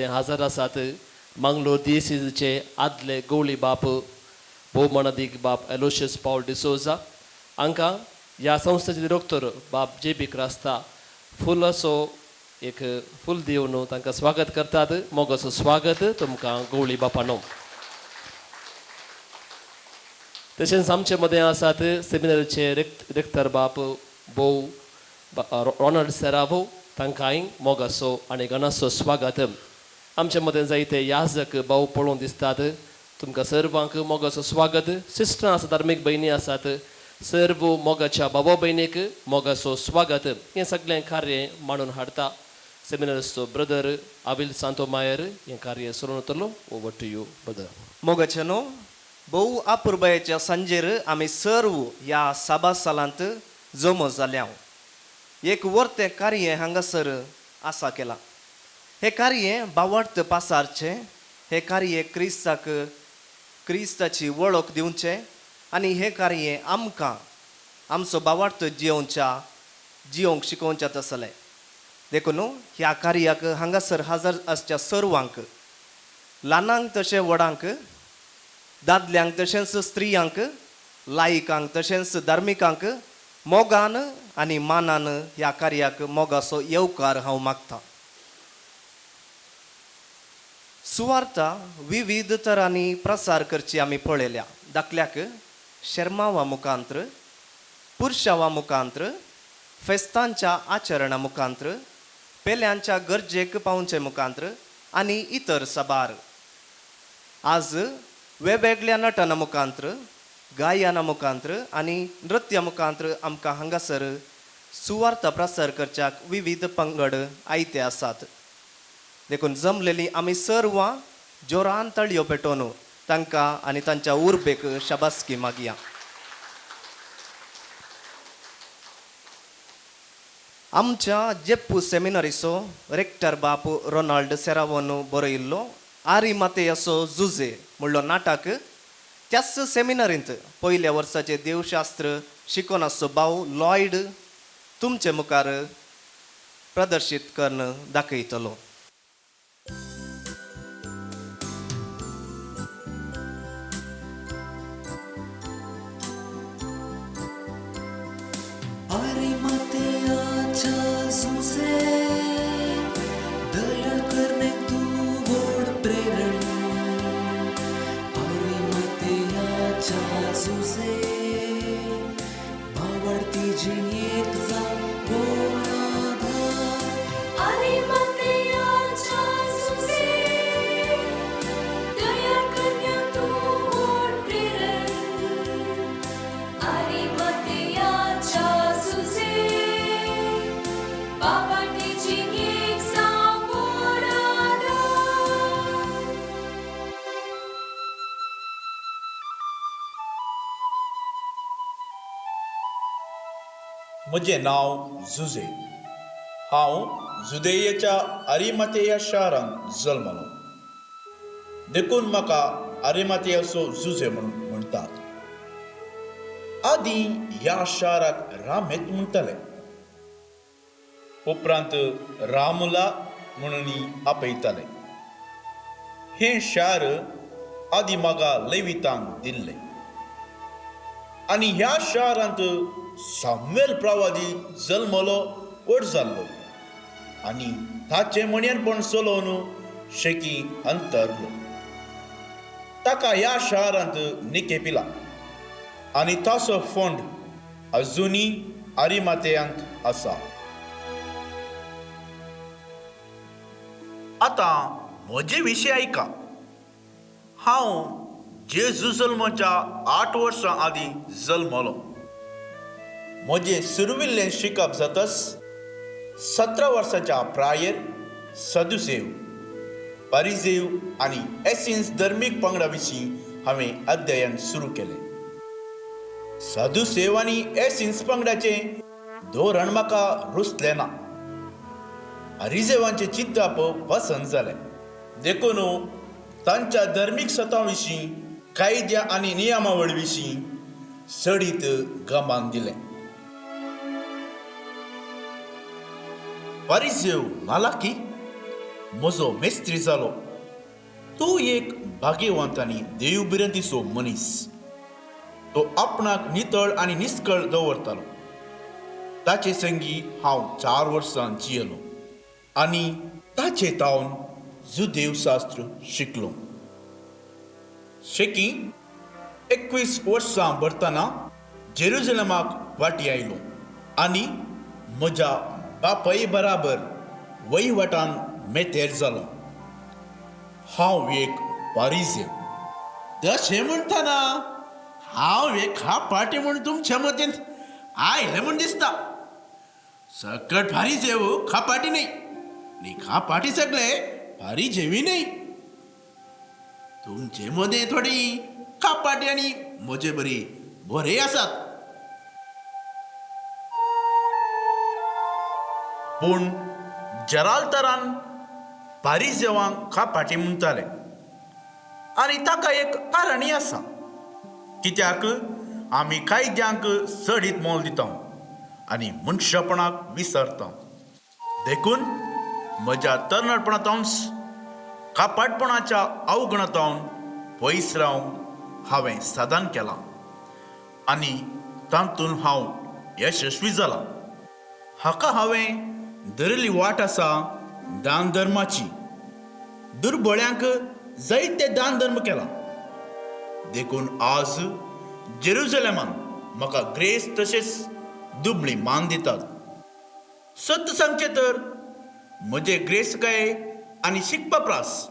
हजर आसात मंगलोर दियेसीसचे आदले गवळी बाप भोवमणादीक बाप एलोशियस पावल डिसोजा हांकां ह्या संस्थेचे डिरेक्टर बाप जे बी क्रास्ता फूल असो एक फूल दिवन तांकां स्वागत करतात मोगोसो स्वागत तुमकां गवळी बापानो. तशेंच आमचे मदें आसात सेमिनारीचे रेक्टर बाप भोव रोनाल्ड सेरावो तांकांय मोगासो आनी घनासो स्वागत. आमचे मदें जायते याजक भाव पळोवन दिसतात तुमकां सर्वांक मोगाचो स्वागत. सिस्टरां आसात धार्मीक भयणी आसात सर्व मोगाच्या भावा भयणीक मोगाचो स्वागत. हें सगळें कार्य मांडून हाडटा सेमिनारिस्टो ब्रदर आविल सांतो मायर हें कार्य सुरू येतलो. Over to you brother. मोगाचेनो भोव अपुरबायेच्या सांजेर आमी सर्व ह्या सभास्थलांत जमो जाल्या. एक वर्तें कार्य हांगासर आसा केलां. हे कार्य बावट पासारचे. हे कार्य क्रिस्ताची वळख दिवचे आनी हे कार्य आमकां आमचो बावट जियोंक शिकोवचें आसलें. देखून ह्या कार्याक हांगासर हजर आसच्या सर्वांक ल्हानांक तशें व्हडांक दादल्यांक तशेंच स्त्रियांक लायिकांक तशेंच धार्मिकांक मोगान आनी मानान ह्या कार्याक मोगाचो येवकार हांव मागतां. सुवार्ता विविध तरांनी प्रसार करची आमी पळयल्या. दाखल्याक शर्मावा मुखांत्र पुरुषावा मुखांत्र फेस्तांच्या आचरणा मुखांत्र पेल्यांच्या गरजेक पावचे मुखांत्र आनी इतर सभार. आज वेगवेगळ्या नटना मुखांत्र गायना मुखांत्र आनी नृत्या मुखांत्र आमकां हांगासर सुवार्ता प्रसार करच्याक विविध पंगड आयते आसात. देखून जमलेली आमी सर्वां जोरान तळयो पेटोवन तांकां आनी तांच्या उर्बेक शाबासकी मागया. आमच्या जेप्पू सेमिनारीचो रेक्टर बाप रोनाल्ड सेरावोन बरयल्लो आरी मातेयाचो जुजे म्हणलो नाटक त्याच सेमिनारींत पयल्या वर्साचे देवशास्त्र शिकोवन आसचो भाव लॉयड तुमचे मुखार प्रदर्शीत करून दाखयतलो. म्हजें नांव जुजे. हांव जुदेयेच्या आरिमातेया शारांत जल्मलो. देखून म्हाका आरिमातेयाचो जुजे म्हणून म्हणटात. आदीं ह्या शाराक रामेत म्हणटाले. उपरांत रामुला म्हणून आपयताले. हें शार आदीं म्हाका लेवितांक दिल्लें. आनी ह्या शारांत सामुएल प्रवादी जल्मलो व्हड जाल्लो आनी ताचें मणयणपण चलोवन शेकी अंतरलो. ताका ह्या शारांत निकेपिला आनी ताचो फोंड अजुनी आरिमातेयांत आसा. आतां म्हजे विशीं आयका. हांव जेजू जल्माच्या 8 वर्सां आदीं जल्मलो. म्हजें सुरविल्लें शिकप जातच 17 वर्साच्या प्रायर सदुसेव फारिसेव आनी एसिन्स धर्मीक पंगडा विशीं हांवें अध्ययन सुरू केलें. सदुसेव आनी एसिन्स पंगडाचें धोरण म्हाका रुचलें ना. फारिसेवांचें चिंतप पसंत जालें. देखून तांच्या धर्मीक सतां विशीं कायद्या आनी नियमावळी विशीं सडीत गमान दिलें. फारिसेव नालाकी म्हजो मेस्त्री जालो. तो एक भाग्यवंत आनी देवबिरंतीचो मनीस. तो आपणाक नितळ आनी निस्कळ दवरतालो. ताचे संगी हांव 4 वर्सां जियेलो आनी ताचे तावन जुदेव शास्त्र शिकलो. शेकी 21 वर्सां भरतना जेरुजलेमाक वाटी आयलो आनी म्हज्या बापाय बराबर वहिवाटान मेतेर जालो. हांव एक पारिजेव. तशें म्हणटना हांव एक खापाटी म्हूण तुमच्या मतींत आयलें म्हूण दिसता. सकट फारिजेव खापाटी न्ही आनी खापाटी सगळे फारिजेवी न्ही. तुमचे मदें थोडी खापाटी आनी म्हजे बरी बरे आसात. पूण जरालतरान फारिजेवांक खापाटी म्हणटाले आनी ताका एक कारणय आसा. कित्याक आमी कायद्यांक चडीत मोल दिता आनी मनशापणाक विसरता. देखून म्हज्या तरणाटपणांतच कापाटपणाच्या अवगणतावन पयस रावंक हांवें साधन केलां आनी तातूंत हांव यशस्वी जालां. हाका हांवें धरली वाट आसा दान धर्माची. दुर्बळ्यांक जायते दान धर्म केला. देखून आज जेरुजलेमान म्हाका ग्रेस तशेंच दुबळी मान दितात. सत्य सांगचें तर म्हजे ग्रेसकाय आनी शिकपा प्रास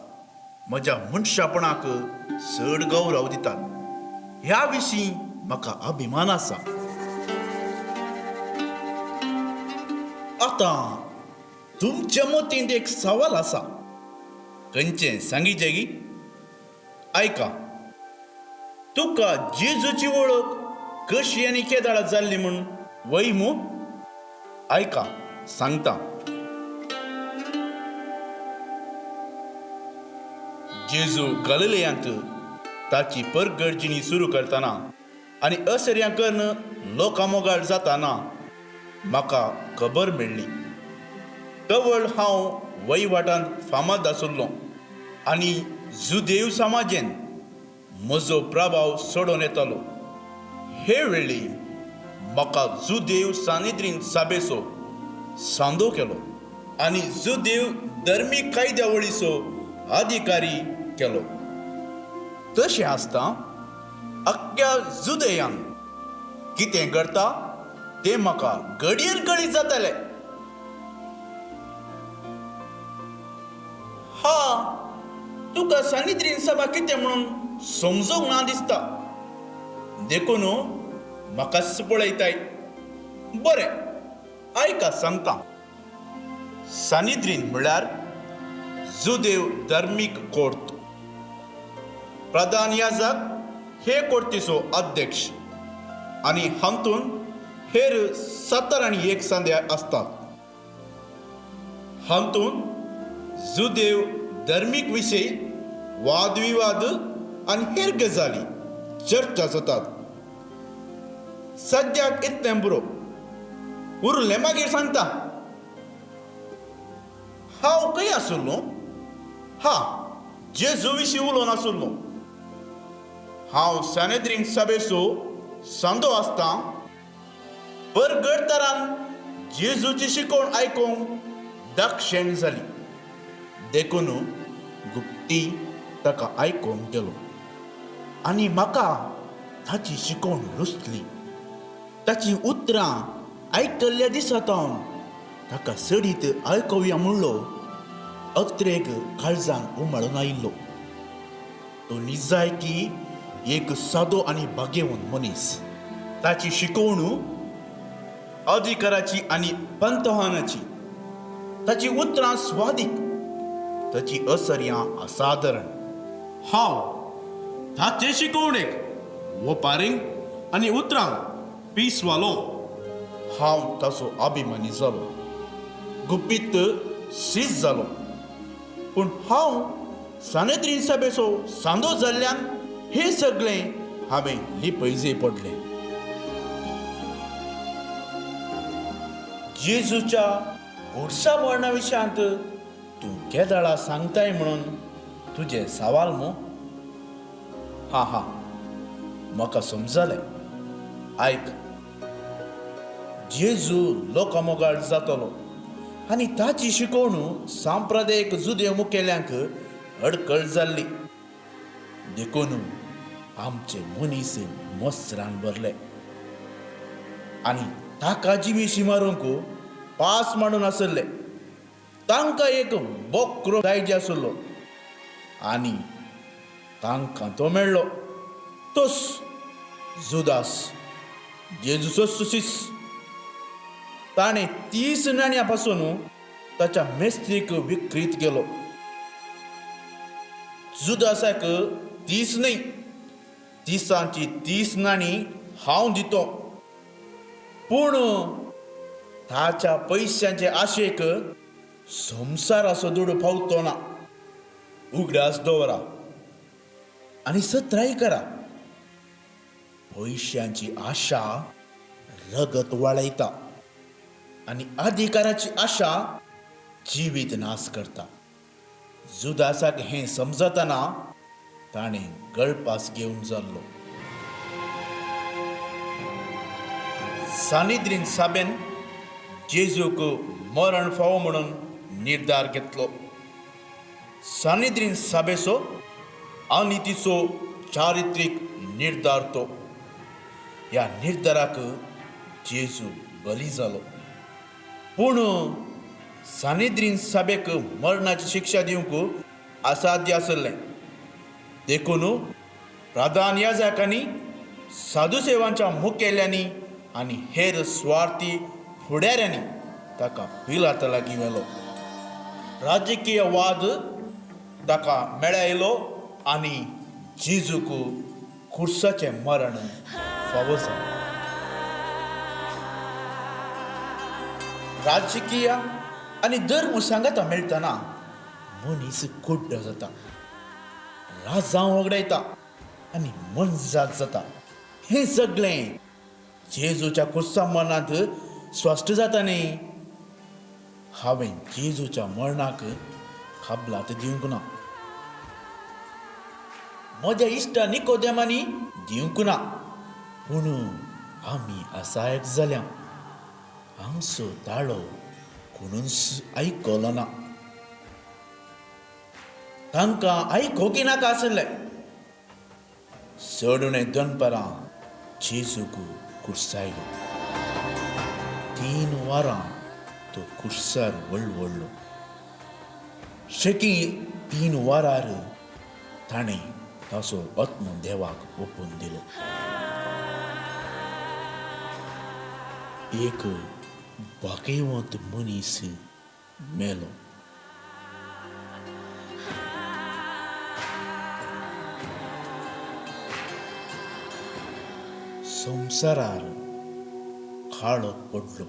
म्हज्या मनशापणाक चड गौरव दितात. ह्या विशीं म्हाका अभिमान आसा. आतां तुमच्या मतींत एक सवाल आसा. खंयचें सांगिचें गी? आयका. तुका जेजूची वळख कशी आनी केदाळ जाल्ली म्हूण वैमू? आयका सांगता. जेजू गलिलेयांत ताची परगर्जिनी सुरू करतना आनी असर्यां करून लोकांमोगाळ जाताना म्हाका खबर मेळ्ळी. कवळ हांव वहिवाटांत फामाद आसुल्लो आनी जुदेव समाजेन म्हजो प्रभाव सोडून येतालो. हे वेळी म्हाका जुदेव सानिद्रीन सभेचो सांदो केलो आनी जुदेव धर्मीक कायद्यावळीचो अधिकारी केलो. तशें आसता अख्ख्या जुदेयान कितें करता तें म्हाका घडयेन कळीत जातालें. तुका सानिद्रीन सभा कितें म्हणून समजूंक ना दिसता. देखून म्हाकाच पळयताय. बरें, आयका सांगता. सानिद्रीन म्हळ्यार जुदेव धर्मीक कोर्ट. प्रधान याजक हे कोर्टीचो अध्यक्ष आनी हातूंत हेर 17 संध्या असतात. हातूंत जुदेव धर्मीक विशय वादविवाद आनी हेर गजाली चर्चा जातात. सद्याक इतलें बरो. उरलें मागीर सांगता. हांव खंय आसुल्लो? जेजू विशीं उलोवन आसुल्लो. हांव सानेद्रीन सभेचो सांदो आसता परगडतरान जेजूची शिकवण आयकूंक दाक्षिण जाली. देखून गुप्ती ताका आयकूंक गेलो आनी म्हाका ताची शिकवण रुचली. ताची उतरां आयकल्ल्या दिसांतावन ताका सडीत आयकुया म्हणलो अत्रेक काळजान उमळून आयिल्लो. तो निजायकी एक सादो आनी भाग्यवंत मनीस. ताची शिकवण अधिकाराची आनी पंतहानाची. ताची उतरां स्वादीक. ताची असर्यां असाधारण. हांव ताचे शिकवणेक वपारींक आनी उतरांक पिसवालो. हांव ताचो अभिमानी जालो. गुपीत शीज जालो. पूण हांव सानेद्रीन सभेचो सांदो जाल्ल्यान हें सगळें हांवें लिपयजे पडलें. जेजूच्या गोडसा मरणा विशयांत तूं केदाळा सांगताय म्हणून तुजे सवाल मू हा म्हाका समजलें. आयक, जेजू लोकांमोगाळ जातलो आनी ताची शिकवणूक सांप्रदायीक जुदेव मुखेल्यांक अडकळ जाल्ली. देखून आमचे मनीस मस्त्रान भरले आनी ताका जिवीशी मारूंक पास मांडून आसले. तांकां एक बोकरो जायजे आसलो आनी तांकां तो मेळ्ळो. तोच जुदास, जेजूचो सुसीस. ताणें 30 नाण्यां पासून ताच्या मेस्त्रीक विक्रीत गेलो. जुदासाक 30 न्हय, 30ची 30 नाणी हांव दितो. पूण ताच्या पयशांचे आशेक संवसाराचो दूड पावतो ना. उगडास दवरा आनी सत्राय करा. पयशांची आशा रगत वाळयता आनी अधिकाराची आशा जिवीत नाश करता. जुदासाक हें समजतना ताणें गळपास घेवन जाल्लो. सानिद्रीन साबेन जेजूक मरण फावो म्हणून निर्धार घेतलो. सानिद्रीन साबेचो आनी तिचो चारित्रीक निर्धार तो. ह्या निर्धाराक जेजू बली जालो. पूण सानिद्रीन सभेक मरणाची शिक्षा दिवंक असाध्य आसलें. देखून प्रधान याजकांनी, साधुसेवांच्या मुखेल्यांनी आनी हेर स्वार्थी फुडाऱ्यांनी ताका पिलाता लागीं व्हेलो. राजकीय वाद ताका मेळयलो आनी जेजूक खुर्साचें मरण फावो जालें. राजकीय आनी धर्म सांगता मेळटना मनीस कुड्ड जाता, राजांव वगडायता आनी मनजात जाता. हें सगळें जेजूच्या खुर्सा मरणांत स्पश्ट जाता न्ही. हांवें जेजूच्या मरणाक खबलात दिवंक ना. म्हज्या इश्टा निकोदेमानी दिवंक ना. पूण आमी असायक जाल्या. आमचो ताळो कोणूच आयकलो ना. तांकां आयकोंक नाका आसलें. सोडून दनपारां जेजूक खुर्सायलो. 3 वरां तो खुर्सार वळवळ्ळो. शेकी 3 वरार ताणें ताचो आत्मो देवाक ओपून दिलो. एक भाग्यवंत मनीस मेलो. संवसारार काळोख पडलो.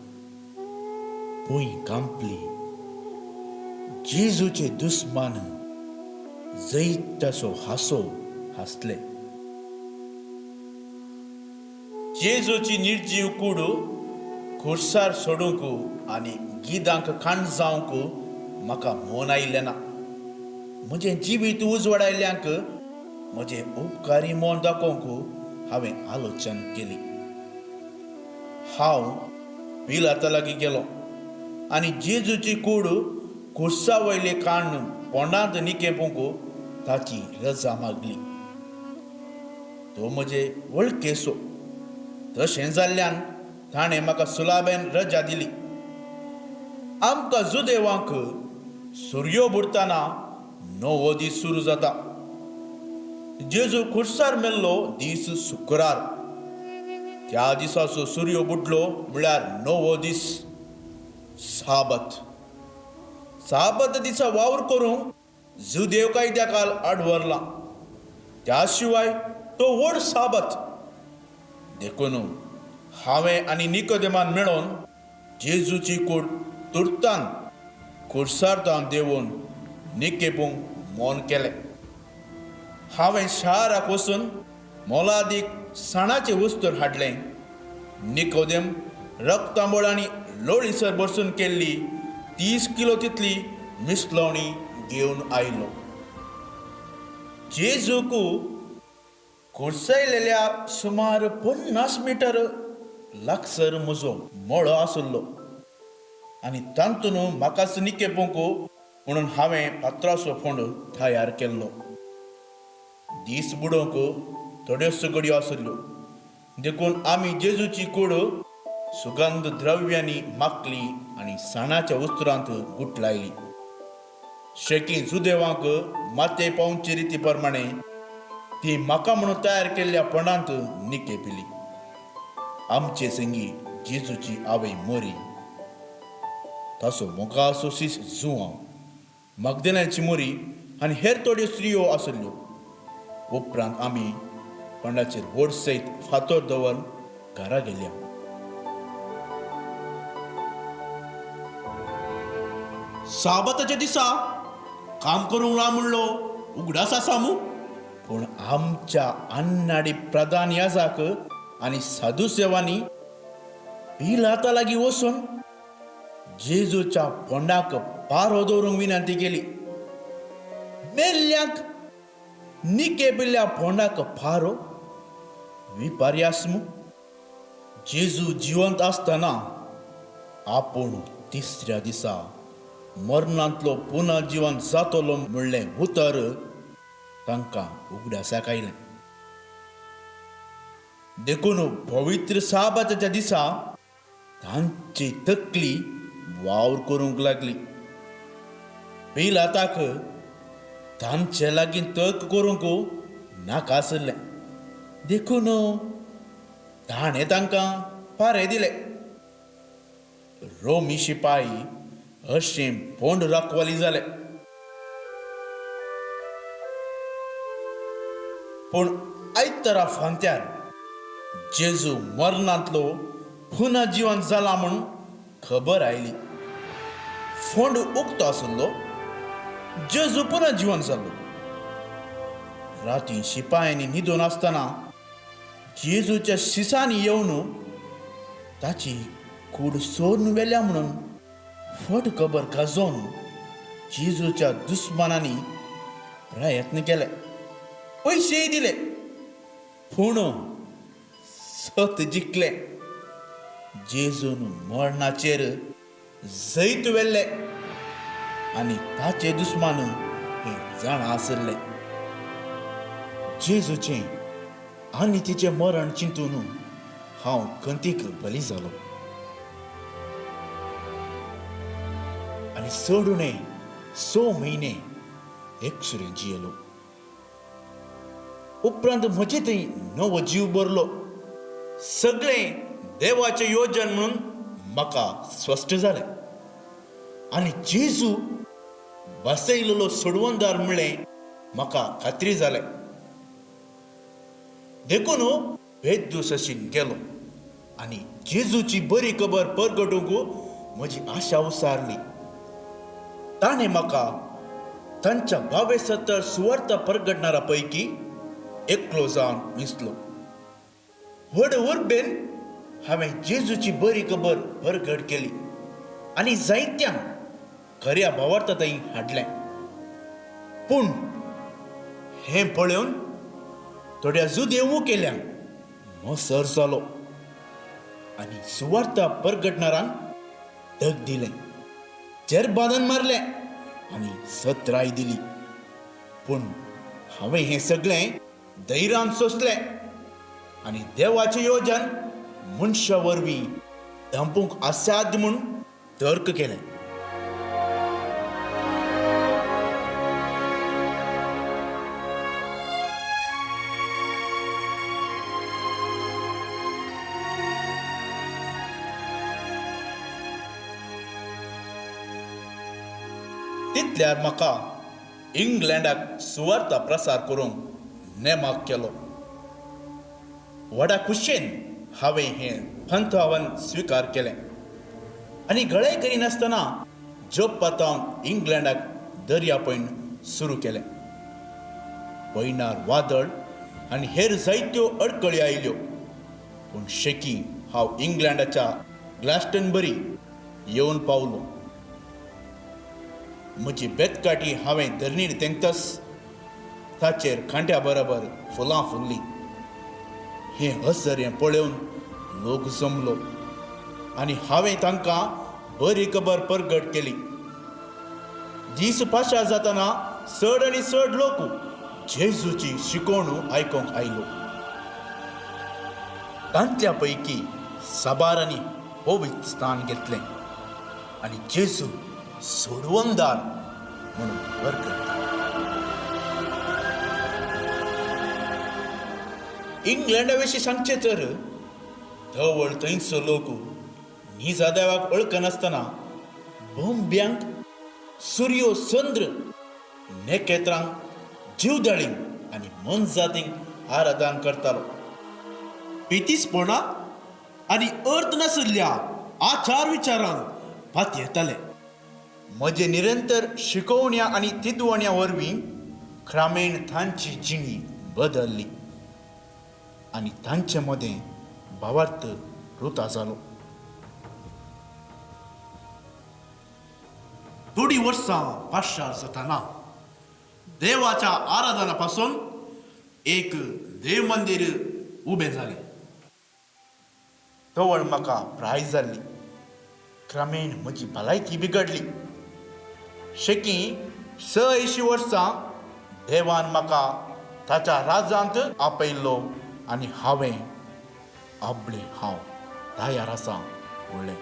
भूंय कांपली. जेजूचे दुस्मान जैताचो हांसो हांसले. जेजूची निर्जीव कूड खुर्सार सोडूंक आनी गिदांक खाण जावंक म्हाका मोन आयिल्लें ना. म्हजें जिवीत उजवाडायल्यांक म्हजें उपकारी मोन दाखोवंक हांवें आलोचन केली. हांव पिलाता लागीं गेलो आनी जेजूची कूड खुर्सा वयले काण पोंडांत निकेपूंक ताची रजा मागली. तो म्हजे वळखेचो. तशें जाल्ल्यान ताणें म्हाका सुलाबेन रजा दिली. आमकां जुदेवांक सुर्यो बुडटाना 9वो दीस सुरू जाता. जेजू खुर्सार मेल्लो दीस शुक्रार. त्या दिसाचो सुर्यो बुडलो म्हळ्यार 9वो दीस, साबत. साबत दिसा वावर करूंक जुदेव कायद्याकाल आडवरला. त्या शिवाय तो व्हड साबत. देखून हांवें आनी निकोदेमान मेळोन जेजूची कूड तुर्तान खुर्सार देंवून निकेपूंक मोन केलें. हांवें शाराक वचून मोलादीक सणाचे वस्तूर हाडलें. निकोदेम रक्तांबळ आनी लोळीसर बरसून केल्ली 30 किलो तितली मिसळवणी घेऊन आयलो. जेजूकू कुडसयलेल्या सुमार 50 मीटर लागसर म्हजो मळो आसलो आनी तांतून म्हाकाच निकेपोंकू म्हणून हांवें पात्राचो फोंड तयार केल्लो. दीस बुडोवंक थोड्योच घडयो आसल्यो देखून आमी जेजूची कूड सुगंध द्रव्यांनी माखली आनी साणाच्या उस्तरांत गुटलायली. शेकी सुदैवांक माते पावचे रिती प्रमाणे ती म्हाका म्हणून तयार केल्ल्या फोंडांत निके पिली. आमचे संगी जेजूची आवय मोरी ताचो मोगाचो सीस जुवांव मगदलेनाची मोरी आनी हेर थोड्यो स्त्रियो आसल्यो. उपरांत आमी फोंडाचेर व्हड सयत फातर दवरून घरा गेल्या. साबताच्या दिसा काम करूंक ना म्हणलो उगडास आसा मू. पूण आमच्या अन्नाडी प्रधान याजक आनी साधू सेवांनी पिलाता लागीं वचून जेजूच्या फोंडाक पारो दवरूंक विनंती केली. मेल्ल्यांक निके पिल्ल्या फोंडाक पारो विपर्यासमू. जेजू जिवंत आसतना आपूण तिसऱ्या दिसा मरणांतलो पुनर्जीवन जातलो म्हणलें उतर तांकां उगडासाक आयलें. देखून पवित्र साबाताच्या दिसा तांची तकली वावर करूंक लागली. पिलाताक तांचे लागीं तर्क करूंक नाका आसलें देखून ताणें तांकां पारे दिले. रोमी शिपाई अशें फोंड राखवाली जाले. पूण आयतारा फांत्यार जेजू मरणांतलो पुनर्जीवन जाला म्हूण खबर आयली. फोंड उक्तो आसलो, जेजू पुनर्जीवन जालो. राती शिपायांनी न्हिदून आसतना जेजूच्या शिसांनी येवन ताची कूड सोडून व्हेल्या म्हणून फट खबर गाजोवन जेजूच्या दुस्मानांनी प्रयत्न केले. पयशेय दिले पूण सत जिखले. जेजून मरणाचेर जैत व्हेल्ले आनी ताचे दुस्मान हे जाण आसले. जेजूचें आनी तिचें मरण चिंतून हांव खंतीक बली जालो आनी सोडूने 6 म्हयने एकसुरें जियेलो. उपरांत म्हजे थंय नवो जीव भरलो. सगळें देवाचें योजन म्हणून म्हाका स्पश्ट जालें आनी जेजू बसयलेलो सोडवणदार म्हणलें म्हाका खात्री जालें. देखून बेदूस अशीन गेलो आनी जेजूची बरी खबर परगटूंक म्हजी आशा उसारली. ताणें म्हाका तांच्या 72 सुवार्ता परगटणारा पैकी एकलो जावन दिसलो. व्हड उर्बेन हांवें जेजूची बरी खबर परगट केली आनी जायत्यांक खऱ्या भावार्था थंय हाडलें. पूण हें पळोवन थोड्या जुदेवू केल्यांक मोसर जालो आनी सुवार्ता परगटणारांक धग दिलें, जेरबादान मारलें आनी सत्राय दिली. पूण हांवें हें सगळें धैर्यान सोंसलें आनी देवाचें योजन मनशा वरवीं धांपूंक असाध्य म्हूण तर्क केलें. तितल्यार म्हाका इंग्लंडाक सुवार्ता प्रसार करूंक नेमाक केलो. व्हडा खुशेन हांवें हें पंथावन स्विकार केलें आनी गळे करिनासतना जप पातावन इंग्लंडाक दर्या पैन सुरू केलें. पैनार वादळ आनी हेर जायत्यो अडकळी आयल्यो पूण शेकी हांव इंग्लंडाच्या ग्लास्टनबरी येवन पावलो. म्हजी बेतकाठी हांवें धरणीर तेंकतस ताचेर खांट्या बरोबर फुलां फुल्लीं. हें हसर पळोवन लोक जमलो आनी हांवें तांकां बरी खबर परगट केली. दीस पाशा जातना चड आनी चड लोक जेजूची शिकवणूक आयकोंक आयलो. तांच्या पैकी साबारांनी पवित्र स्थान घेतलें आनी जेजू सोडवंदार म्हणून परगट. इंग्लंडा विशीं सांगचें तर धवळ थंयचो लोक निजा देवाक वळखनासतना बोंब्यांक सूर्यो चंद्र नेकेत्रांक जीवदाळींक आनी मनजातींक आराधन करतालो. पितीसपणां आनी अर्थ नाशिल्ल्या आचार विचारांक फात येताले. म्हजे निरंतर शिकोवण्या आनी तिदवण्या वरवीं क्रमेण तांची जिणी बदलली आनी तांचे मदें भावार्थ रुता जालो. थोडीं वर्सां पाश्चार जाताना देवाच्या आराधना पासून एक देव मंदिर उबें जालें. तवळ म्हाका प्राय जाल्ली. क्रमेण म्हजी भलायकी बिगडली. शेकी 86 वर्सां देवान म्हाका ताच्या राजांत आपयल्लो आनी हांवें आपले हांव तयार आसां म्हणलें.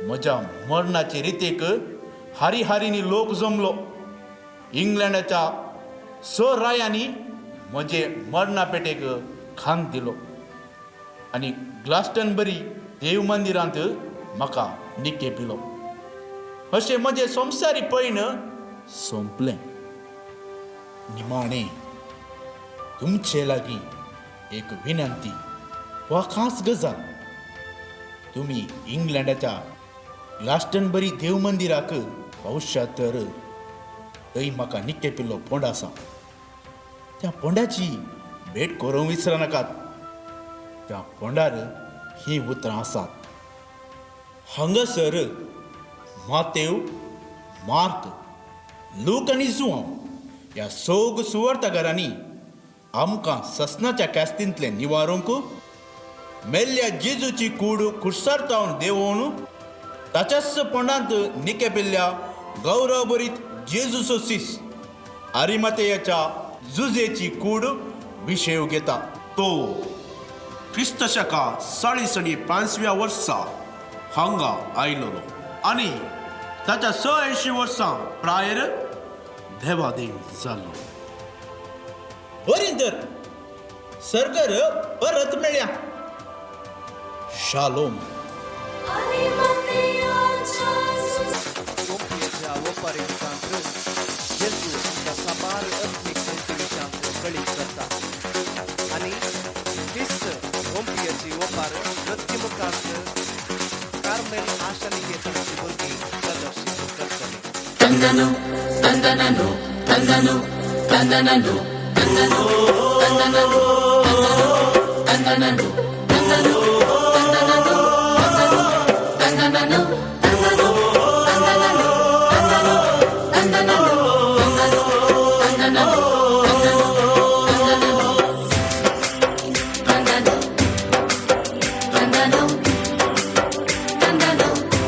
म्हज्या मरणाचे रितेक हारी हारीनी लोक जमलो. इंग्लंडाच्या 6 रायांनी म्हजे मरणा पेटेक खांद दिलो आनी ग्लास्टनबरी देव मंदिरांत म्हाका निके पिलो. अशें म्हजें संवसारी पैण सोंपलें. निमाणें तुमचे लागीं एक विनंती वा खास गजाल. तुमी इंग्लंडाच्या ग्लास्टनबरी देव मंदिराक पावशात तर थंय म्हाका निके पिल्लो पोंड आसा. त्या पोंडाची भेट करूंक विसर नाकात. त्या पोंडार ही उतरां आसात. हांगासर मातेव, मार्क, लूक आनी जुआंव ह्या सोग सुवार्थकारांनी आमकां ससनाच्या कास्तींतले निवारूंक मेल्ल्या जेजूची कूड कुडसारतावन देंवोवन ताच्याच पोंडांत निके पिल्ल्या गौरवभरीत जेजूचो सीस आरिमातेयाच्या जुजेची कूड विशेव घेता. तो क्रिस्त शका 45व्या वर्सा हांगा आयलो आनी ताच्या 86 वर्सां प्रायर देवादेव जाल्लो. बरीं तर सरकार परत मेळया. शालोम. गोंपयेच्या वपारी मुखांत जेजू आमकां साबार अत्मीक संतविशांत कळीत करता आनी क्रिस्त गोंपयेची वपार मृत्युमुखांत कार्मेल आशानिकेतनाची भुरगीं प्रदर्शीत करतली. Tandano, tandanano, tandano, tandanano, tandanano, tandanano, tandanano, tandanano, tandanano, tandanano, tandanano, tandanano, tandanano,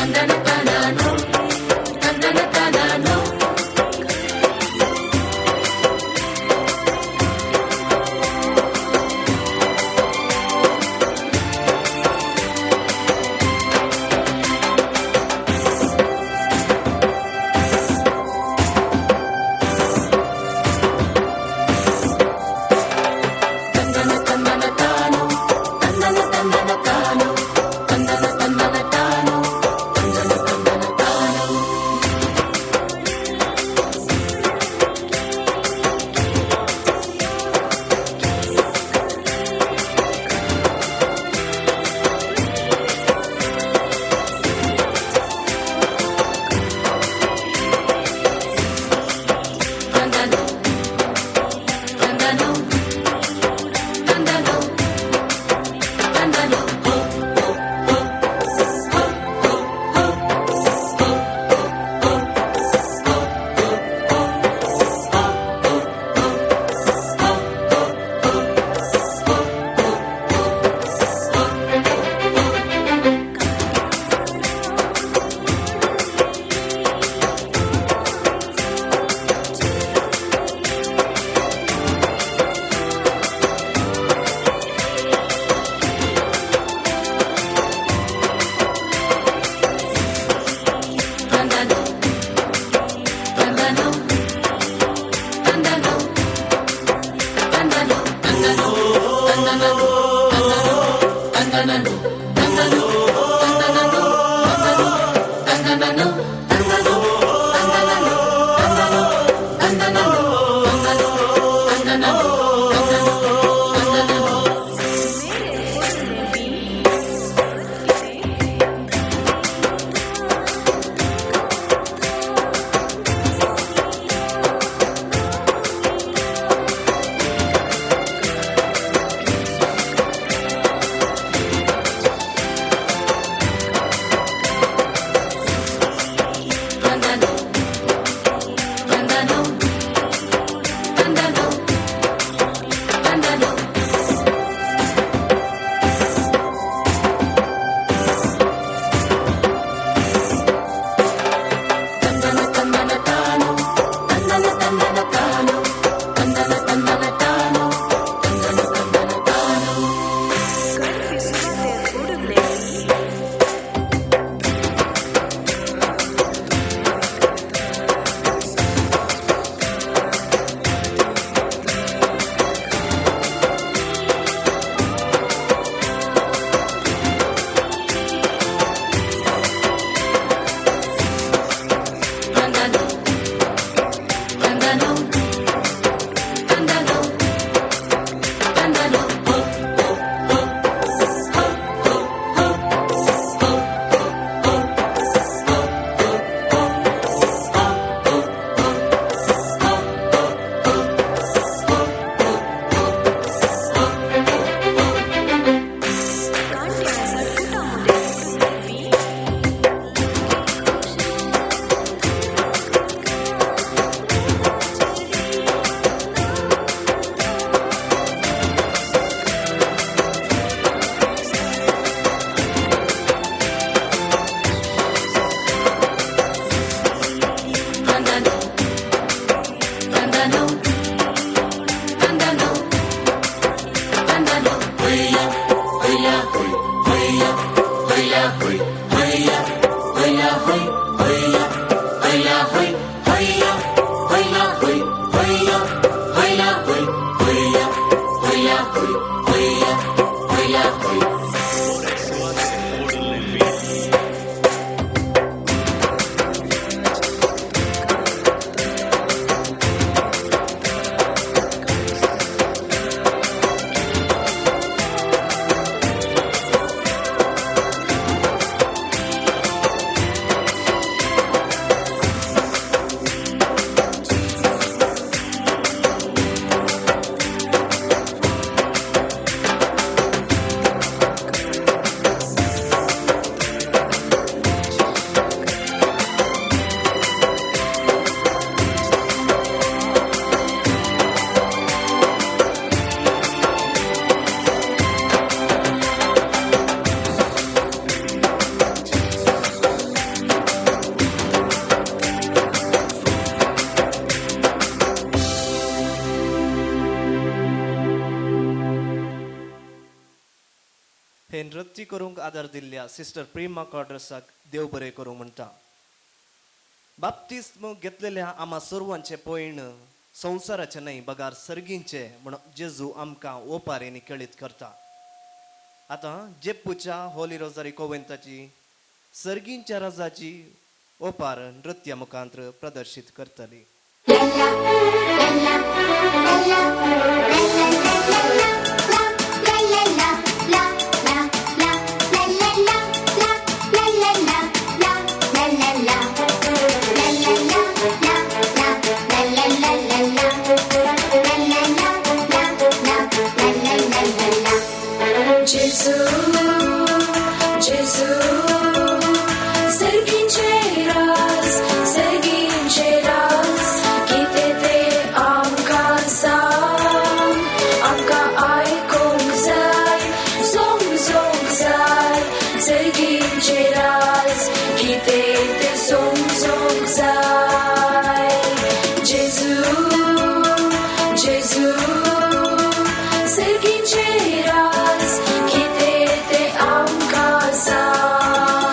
tandanano, tandanano, tandanano, tandanano, tandanano, tandanano, tandanano, tandanano, tandanano, tandanano, tandanano, हे नृत्य करूंक आदार दिल्ल्या सिस्टर प्रेमा कॉर्डर्साक देव बरें करूं म्हणटा. बाप्तिस्म घेतलेल्या आम्हा सर्वांचे पयण संवसाराचे न्हय बगार सर्गींचे म्हण जेजू आमकां ओपारेनी केळीत करता. आतां जेप्पूच्या होली रोजारी कोवेंताची सर्गींच्या राजाची ओपार नृत्य मुखांत्र प्रदर्शीत करतली. Serginचे राज किते ते आमकां सांग.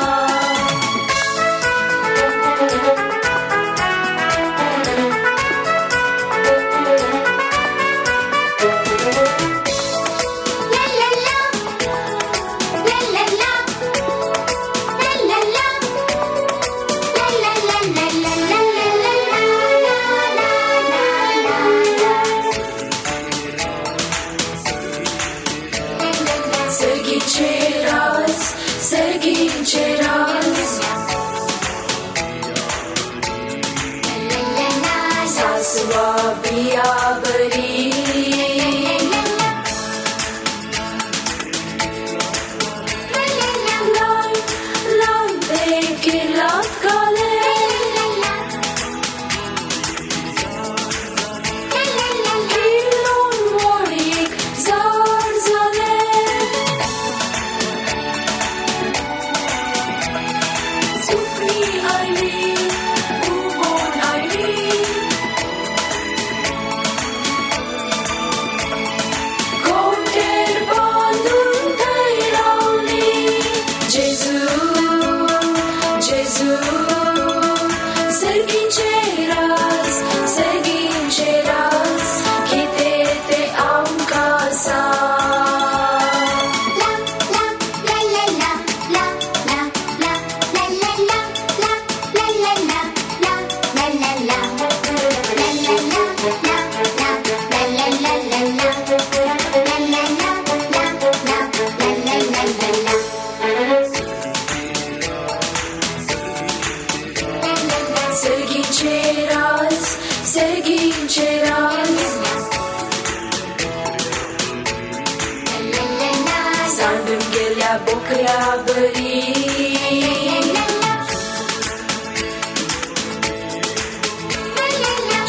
सांडून गेल्या बोकऱ्या बरी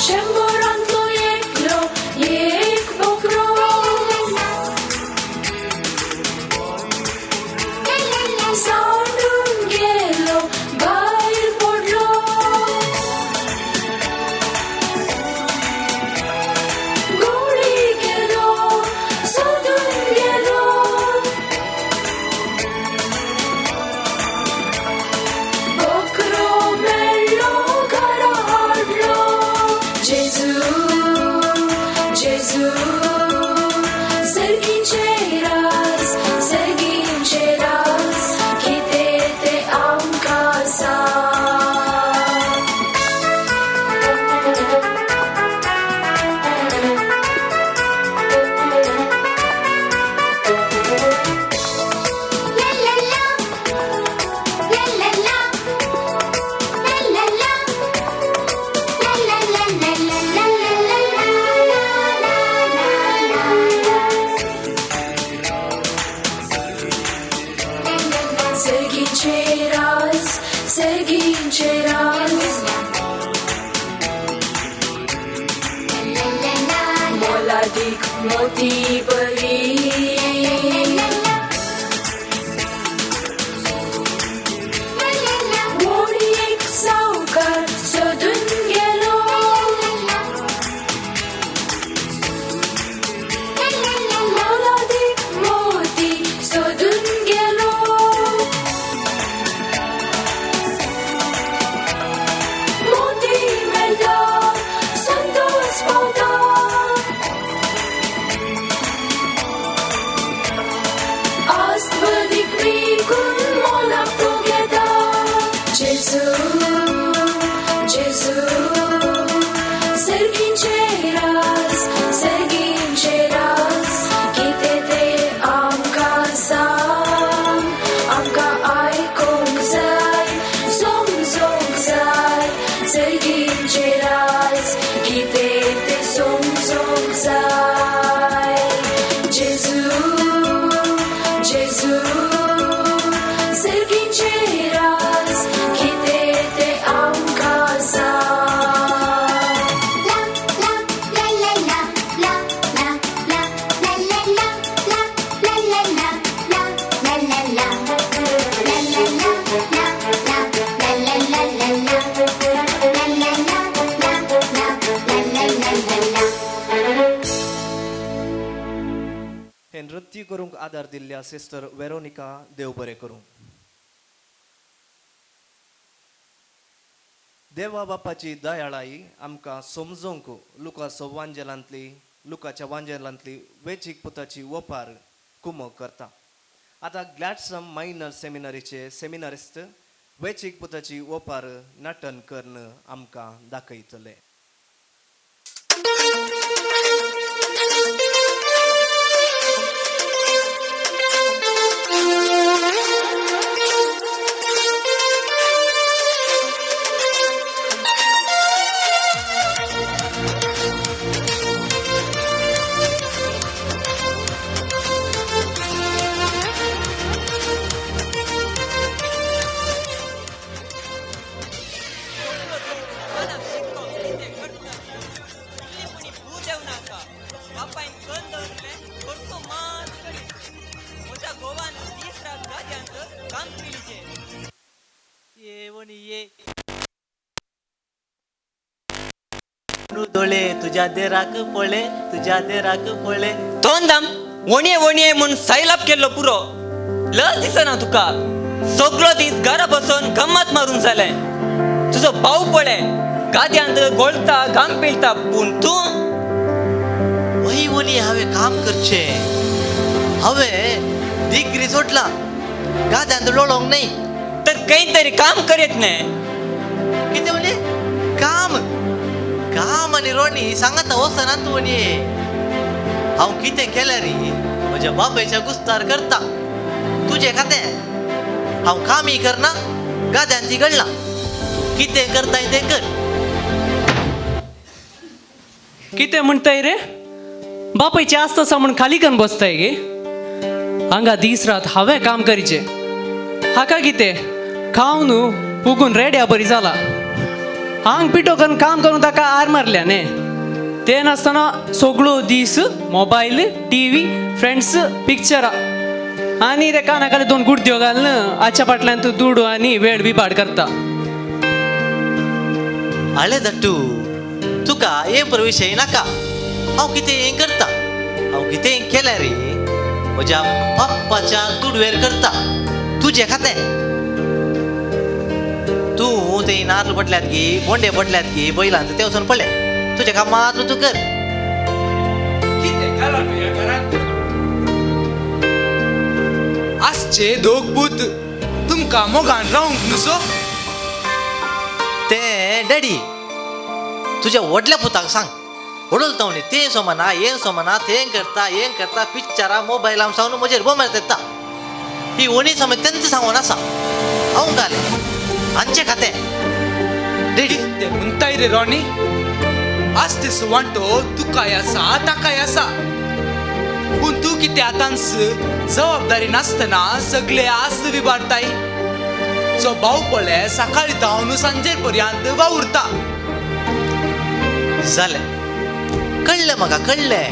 शंभरांतलो एकलो एक बोकरो सांडून गेलो भायर पडलो गोळी गेलो सोदून गेलो बोकरो मेळ्ळो घरा हाडलो जेजू जेजू सर्गीचे राज सर्गीचे राज कितें तें आमकां सांग सर्गीचे राज सर्गीचे राज मोलादीक मोती बरी मोडी एक सावकार सोदून गेलो मोलादीक मोती सोदून गेलो मोती मेळटा संतोष पावता आस्पदीक विकून मोलाक तो घेता जेजू जेजू सर्गीचे राज सर्गीचे राज कितें तें आमकां सांग आमकां आयकूंक जाय समजूंक जाय सर्गीचे राज कितें तें समजूंक जाय जेजू जेजू सर्गीचे राज कितें तें आमकां सांग हे नृत्य करूंक आदार दिल्ल्या सिस्टर वेरोनिका देव बरें करूं देवा बापाची दयाळाई आमकां समजोवंक लुकाच्या वांजेलांतली वेंचीक पुताची ओपार कुमक करता आतां ग्लॅडसम मायनर सेमिनरीचे सेमिनारिस्ट वेंचीक पुताची ओपार नटन करून आमकां दाखयतले दोळे तुझ्या देराक पळे तुझ्या देराक पळे तोंडाम वणये वणये म्हूण सायलाप केल्लो पुरो लज दिसना तुका सगळो दीस घरा बसून गम्मत मारून जालें तुजो भाऊ पळे गाद्यांत गोळता घाम पिळटा पूण तूं वही वनी हांवें काम करचे हांवें डिग्री सोडला गाद्यांत लोळोंक नाही तर काही तरी काम करीत न्ही कितें म्हणे काम काम आनी रोणी सांगता वचना तूं म्हणे हांव कितें केलें रे म्हज्या बापायच्या गुस्तार करता तुजें खातें हांव कामय करना गाद्यांत घडला कितें करताय तें कर कितें म्हणताय रे बापायचे आसता म्हण खाली करून बसताय गे हांगा दीस रात हांवें काम करीचे हाका कितें खाव न्हू उगून रेड्या बरी जाला हांग पिठो करून काम करून ताका आर मारल्या न्ही ते नासतना सगळो दीस मोबायल टीव्ही फ्रेंड्स पिक्चरां आनी ते कानाखाली 2 गुडद्यो घालून आजच्या फाटल्यान तूं दुडू आनी वेळ बिबाड करता आले दट्टू तुका हे विषय नाका हांव कितें करता हांव कितें केलें रे म्हज्या बाप्पाच्या दुडवेर करता तुजें खातें तूं ते नारळ पडल्यात की बोंडे पडल्यात की बैलांत ते वचून पडले तुजें काम मात्र तूं कर आसचे दोग पूत तुमकां मोगान रावंक नुसो ते डॅडी तुज्या व्हडल्या पुताक सांग उडलता म्हणे ते सोमना हें सोमना तें करता पिक्चरां मोबायलां सावन म्हजेर बोंबेर येता ही ओणी समेत तेंच सांगून आसा हांव घाले हांचे खातें डॅडी ते म्हणटाय रे रॉनी आज ते सुवांटो तुकाय आसा ताकाय आसा पूण तूं कितें आतांच जबाबदारी नासतना सगळे आस्त विबाडताय जो भाऊ पळय सकाळी धांवन सांजेर पर्यंत वावुरता जालें कळ्ळें म्हाका कळ्ळें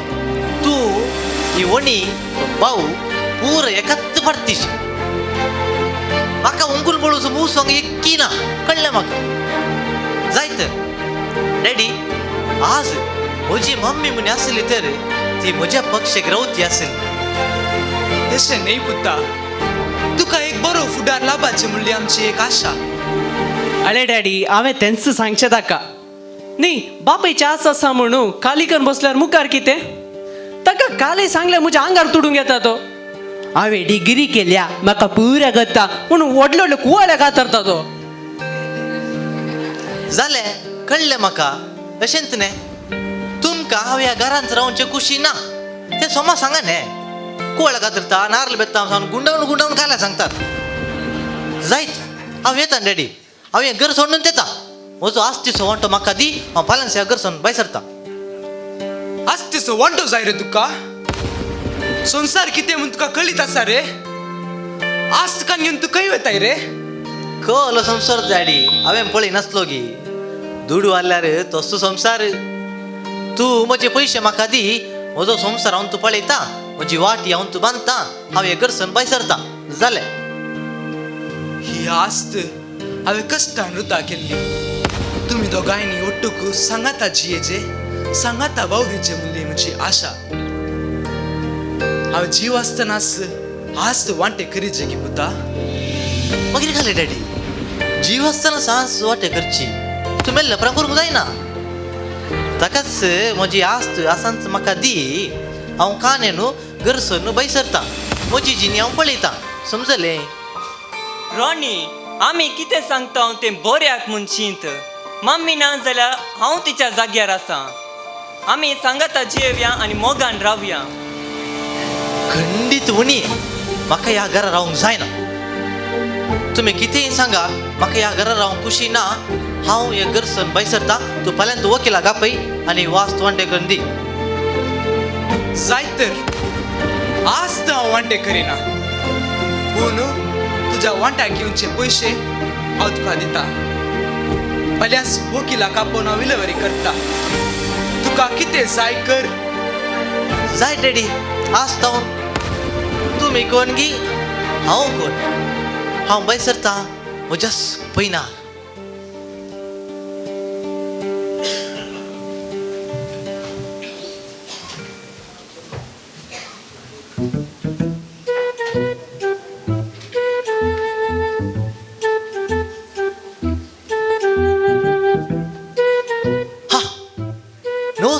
तूं ही ओणी भाऊ पूर एकाच फार्तीशी म्हाका उंकून पळोवचो मूग सोंग एक्की ना कळ्ळें म्हाका जायत डॅडी आज म्हजी मम्मी म्हणी आसली तर ती म्हज्या पक्षाक रावती आसली तशें न्ही पुता तुका एक बरो फुडार लाभपाची म्हणली आमची एक आशा आले डॅडी हांवें तेंच सांगचें ताका न्ही बापायची आस आसा म्हणून खाली करून बसल्यार मुखार कितें ताका काले सांगल्यार म्हज्या आंगार तुडूंक येता तो हांवें डिग्री केल्या म्हाका पुरा गता म्हणून व्हडले व्हडले कुवाल्या कातरता तो जालें कळ्ळें म्हाका अशेंच न्ही तुमकां हांव ह्या घरांत रावचे कुशी ना ते सोमा सांगा न्ही कुवाळ्या कातरता नारळ बेत्ता सावन गुंडावन घाल्या सांगतात जायत हांव येता डॅडी हांव हें घर सोडून येता म्हजो आस्तीचो वांटो म्हाका दी हांव फाल्यांच ह्या घर सोडून भायर सरता आस्तीचो वांटो जाय रे तुका संसार कितें म्हूण तुका कळीत आसा रे आज तुका घेवन तूं खंय वताय रे कलो संसार डॅडी हांवें पळय नासलो गी दुडू आल्यार तसो संसार तूं म्हजे पयशे म्हाका दी म्हजो संसार हांव तूं पळयता म्हजी वाटी हांव तूं बांदता हांव हे घर सोडून भायर सरता जालें ही आस्त हांवें कश्टान रुता केल्ली तुमी दोगांयनी ओट्टूक सांगाता जियेचे सांगाता वावरीचे म्हणली म्हजी आशा हांव जीव आसतनाच आस्त वांटे करीचे की पुता मागीर घाले डॅडी जीव आसतना सांस वाटे करची तूं मेल्ले उपरांत करूंक जायना ताकाच म्हजी आस्त आसांच म्हाका दी हांव काने न्हू घर सोडून भायर सरता म्हजी जिणी हांव पळयतां समजलें रॉनी आमी कितें सांगता तें बऱ्याक म्हूण चिंत मम्मी ना जाल्यार हांव तिच्या जाग्यार आसा आमी सांगाता जेवया आनी मोगान रावया खंडीत उणी म्हाका ह्या घरा रावंक जायना तुमी कितेंय सांगा म्हाका ह्या घरा रावंक खुशी ना हांव हे घर सोडून भायर सरता तूं फाल्यां तूं वकिलाक आपय आनी वास्त वांटे करून दी जायत तर आस्त हांव वांटे करिना पूण तुज्या वांट्याक घेवचे पयशे हांव तुका दिता फाल्यांच वकिलाक आपोवन हांव विलेवारी करता तुका कितें जाय कर जाय डॅडी आस्त हांव तुमी कोण गी हांव कोण हांव भायर सरता म्हज्याच पयनार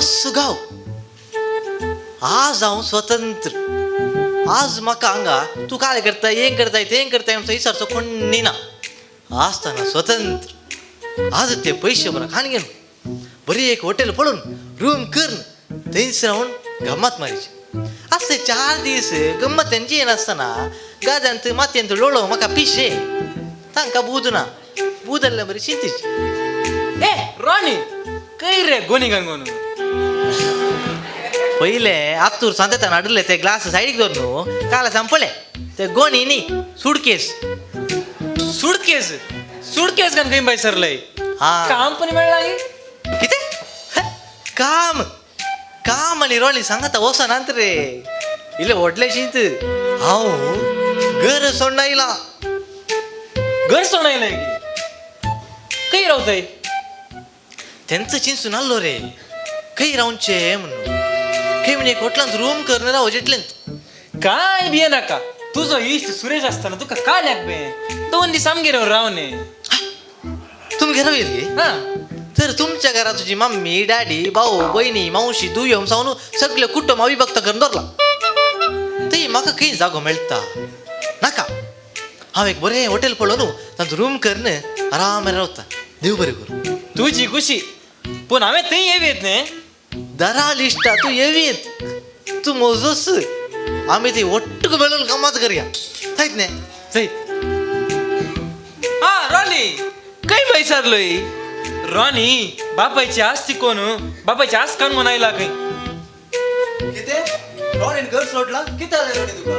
सुगाव आज हांव स्वतंत्र आज म्हाका हांगा तूं काय करताय हें करताय तें करताय आमचो विचारचो कोण ना आसतना स्वतंत्र आज ते पयशे बरो खाण घेवन बरी एक हॉटेल पळोवन रूम करून थंयच रावन गम्मत मारीची आज ते 4 दीस गम्मत जी नासतना गाद्यांत मातयेंत लोळो म्हाका पिशे तांकां बुदना बुदल्ले बरी चिंतीची ए रॉनी खंय रे गोनी गंगोन पहिले आत्तूर सांगता अडले ते ग्लास साईडीक दोन न्हू काल संपले ते गोणी नी सुडकेस सुडकेस सुडकेस गण खंय सरलय हा काम पण मेळ्ळा किती काम काम आणि रोळी सांगता वसनांत रे इले ओडले शिंत हांव घर सोडना इला घर सोडायला काही रावतय त्यांचं चिंसून आलो रे काही रावचे म्हणून काही म्हणे कोटलांत रूम करणार राव जेटलेंत काय बिये नाका तुझो इष्ट सुरेश असताना तुका काय लागबे 2 दिवस आमगेऱ्यावर रावने तुम्ही घरा येईल गे हा तर तुमच्या घरात तुझी मम्मी डॅडी भाऊ बहिणी मावशी दुय्यम सावनू सगळे कुटुंब अविभक्त करून धरला ते म्हाका काही जागो मेळटा नाका हांव एक बरें हॉटेल पळो न्हू तातूंत रूम करून आराम रावता देव बरें करूं तुझी खुशी पण हांवें थंय येवेत न्ही दरा लिस्टा तू येवीत तू मोजोस आम्ही ते ಒಟ್ಟಿಗೆ मेळून गमात करूया थंयत न्ही थंय हा रॉनी काही बैसारलोय रॉनी बापायची आस्ती कोण बापायची आस कान म्हणायला काही कितें रॉनीन घर सोडला कितें जालें रॉनी तुका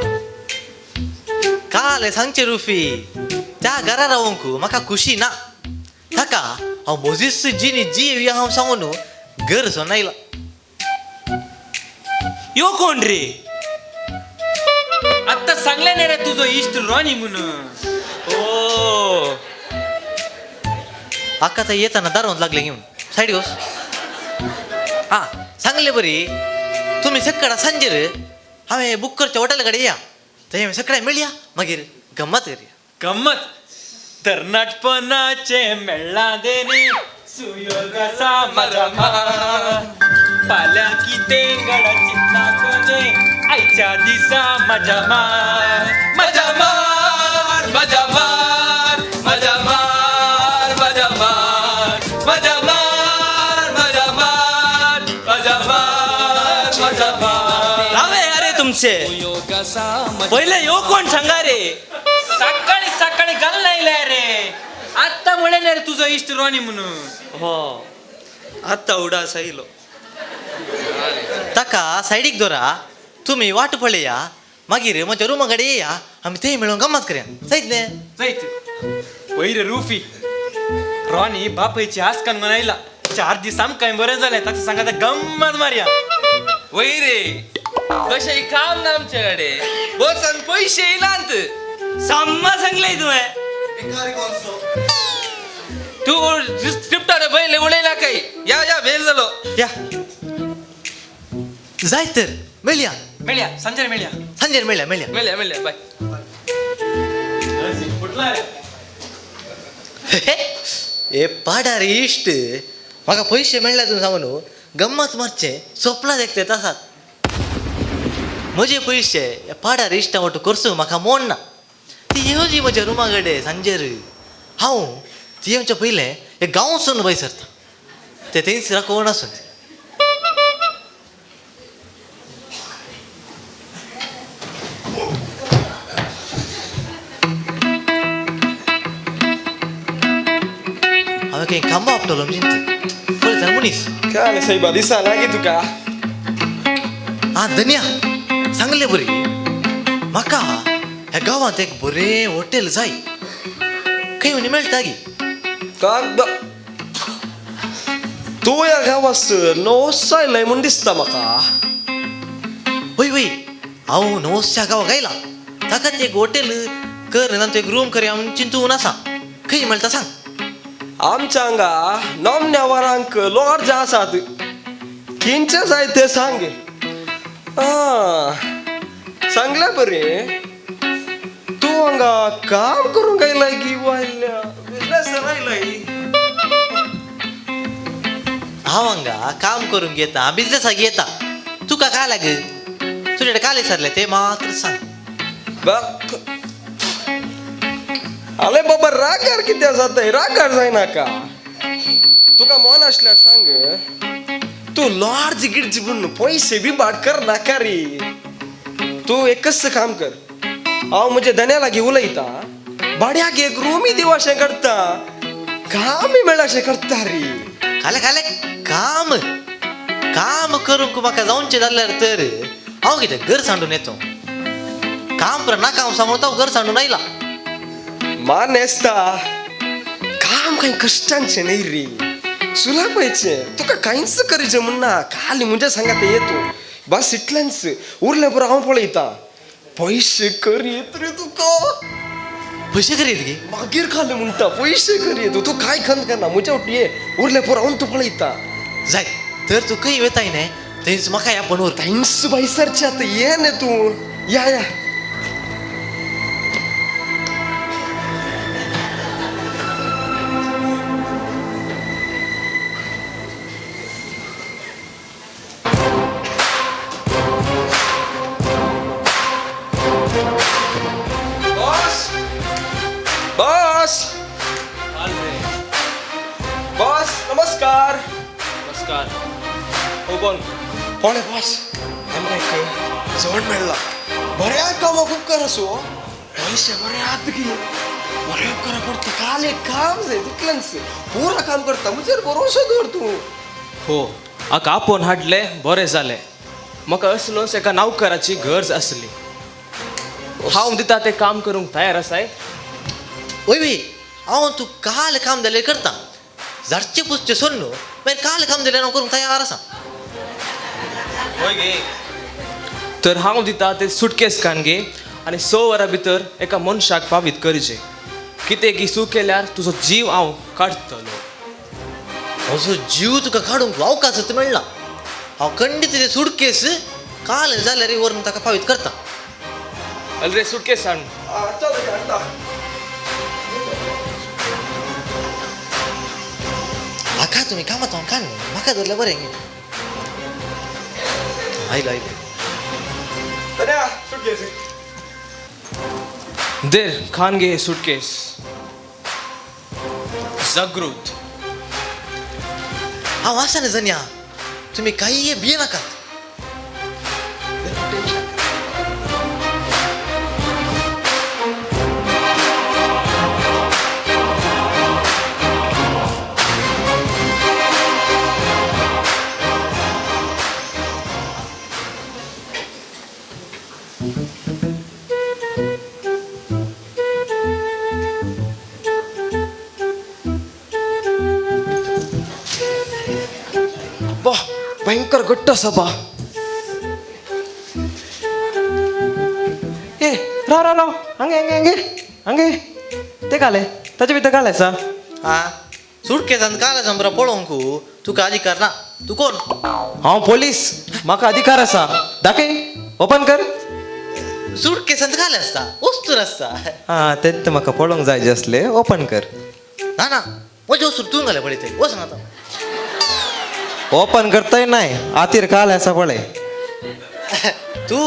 काल सांगचे रुफी त्या घरा रावंक म्हाका खुशी ना ताका हांव मोजीस जीनी जी येवी हांव सांगू न्हू घर सोनायला यो कोण रे आता सांगले नाही रे तुझो इष्ट रॉनी म्हणून ओ आका तर येताना दारावंत लागले घेऊन साईड गोस हा सांगले बरी तुम्ही सकाळ सांजेर हांवें बूक करच्या हॉटेला कडेन या थंय सकाळी मेळया मागीर गम्मत करुया गम्मत तर नाटपणाचे मेळ्ळा देणे सुयोगाचा माझा पाल्या की ते गडा चित्ता कोणे आईच्या दिसा माझा मार माझा मार माझा मार माझा मार माझा मार माझा मार माझा मार माझा मार माझा मार रावे अरे तुमचे पहिले यो कोण सांगा रे सकाळी सकाळी गल लायला रे आत्ता म्हणे रे तुझं इष्ट रॉनी म्हणून हो आता उडा सैलो ताका सायडीक दोरा तुम्ही वाट पळया मागीर म्हज्या रुमा कडेन येया आमी थंय मेळून गम्मत करया जायत न्ही जायत वय रे रुफी रॉनी बापायची आसकान म्हणायला 4 दीस आमकां बरें जालें ताका सांगा गम्मत मारया वय रे कशें काम ना आमच्याकडे बसन पैसे येयलांत साम्मा सांगलंय तुवें तू स्क्रिप्टार पहिले उडयला काही या वेळ झालो या जायत तर मेळया मेळया सांजेर मेळया सांजेर मेळया मेळया मेल्या मेल्या बाय हे पाडार इश्ट म्हाका पयशे मेळ्ळा तूं सांगू न्हू गम्मत मारचे सोपला देखते तसात म्हजे पयशे ह्या पाडार इश्टा वाटो करसूंक म्हाका मोड ना ती येवजी म्हज्या रुमा कडेन सांजेर हांव ती येवच्या पयलें हे गांवसून पळय सरता ते थंयच राखोवन आसून हांवें खंय खांबा आपटलो चिंत पळय तर मनीस काय साहेबा दिसा लागी तुका हा धन्या सांगले बरी म्हाका ह्या गांवांत एक बरें हॉटेल जाय खंय म्हणी मेळटा गी कागद तू या गावास नवस आयलाय म्हूण दिसता म्हाका वय वय हांव नवोसच्या गांवा गायला ताका ते एक हॉटेल कर ना एक रूम करया म्हूण चिंतून आसा खंय मेळटा सांग आमच्या हांगा नमण्या वरांक लॉर्ज आसात खिंचे जाय ते सांग सांगल्या बरे तू हांगा काम करूंक आयलाय की वायल्या बिझनेस आयलाय हांव हांगा काम करूंक येता बिझनेसाक येता तुका काय लाग तुजे कडेन काले सरले ते मात्र सांग आले बाबा रागार कित्या जाताय रागार जायनाका तुका मन आसल्यार सांग तू लॉर्ज गिर्ज म्हणून पैसे बी बाट कर नाका रे तू एकच काम कर हांव म्हजे धन्या लागीं उलयता भाड्याक एक रूमी दिवाशें करता कामय मेळाशें करता रे खाले खाले काम काम करूंक म्हाका जावचे जाल्यार तर हांव कितें घर सांडून येतो काम पर ना काम सांगून हांव घर सांडून आयला मानेस्ता काम काही कष्टांचे नाही रे सुलापायचे तुका काहीच करीचे म्हणना खाली म्हणजे सांगात येतो बस इतल्यांच उरल्या बरं हांव पळयता पैसे करी येत रे तुका पैसे करीत गे मागीर खाली म्हणटा पैसे करी येतो तू काय खंत करना म्हज्या वटी ये उरल्या बरं हांव तू पळयता जाय तर तू खंय वताय न्ही थंयच म्हाका या पण उरता थँक्स बाई सरचे आता ये ने तू या बॉस बॉस नमस्कार नमस्कार हो कोण आहे बॉस आमकां एक जवळ मेळ्ळा बऱ्या कामां खूब कर असो पैसे बरे आत घे बरे उपकार करता काल एक काम जाय तितलेंच पुरा काम करता म्हजेर भरोसो दवर तूं हो हाका आपोवन हाडले बरें जालें म्हाका असलोच एका नौकराची गरज आसली हांव दिता तें काम करूंक तयार आसाय वय हांव तू काल काम जाल्यार करता जारचे पुसचे सोड न्हू मागीर काल काम जाल्यार हांव करूंक तयार आसा तर हांव दिता ते सुटकेस काणगे आनी 6 वरां भितर एका मनशाक पावीत करचें कितें की सू केल्यार तुजो जीव हांव काडटलो म्हजो जीव तुका काडूंक अवकाशच मेळना हांव खंडीत ते सुटकेस काल जाल्यार व्हरून ताका पावीत करता अलरे सुटकेस हाड म्हाका तुमी कामात काण म्हाका धरल्यार बरें आयलो आयलो देर खानगे सुटकेस जागृत हांव आसा न्ही जन्या तुमी काही भिये नाकात बा भयंकर घट्ट सभा ए राव हंगे हंगे हंगे हंगे ते काले ताचे भितर काले सा हा सुटकेसान काल बरो पळोवंक तुका अधिकार ना तू कोण हांव पोलीस म्हाका अधिकार आसा दाखय ओपन कर सुटकेसान काल आसता वस्तूर आसता हा तें म्हाका पळोवंक जाय जे असले ओपन कर ना ना म्हजे वस्तूर तूं घाले पळयतय वचना आतां ओपन करताय नाही आतीर काल आसा पळय तू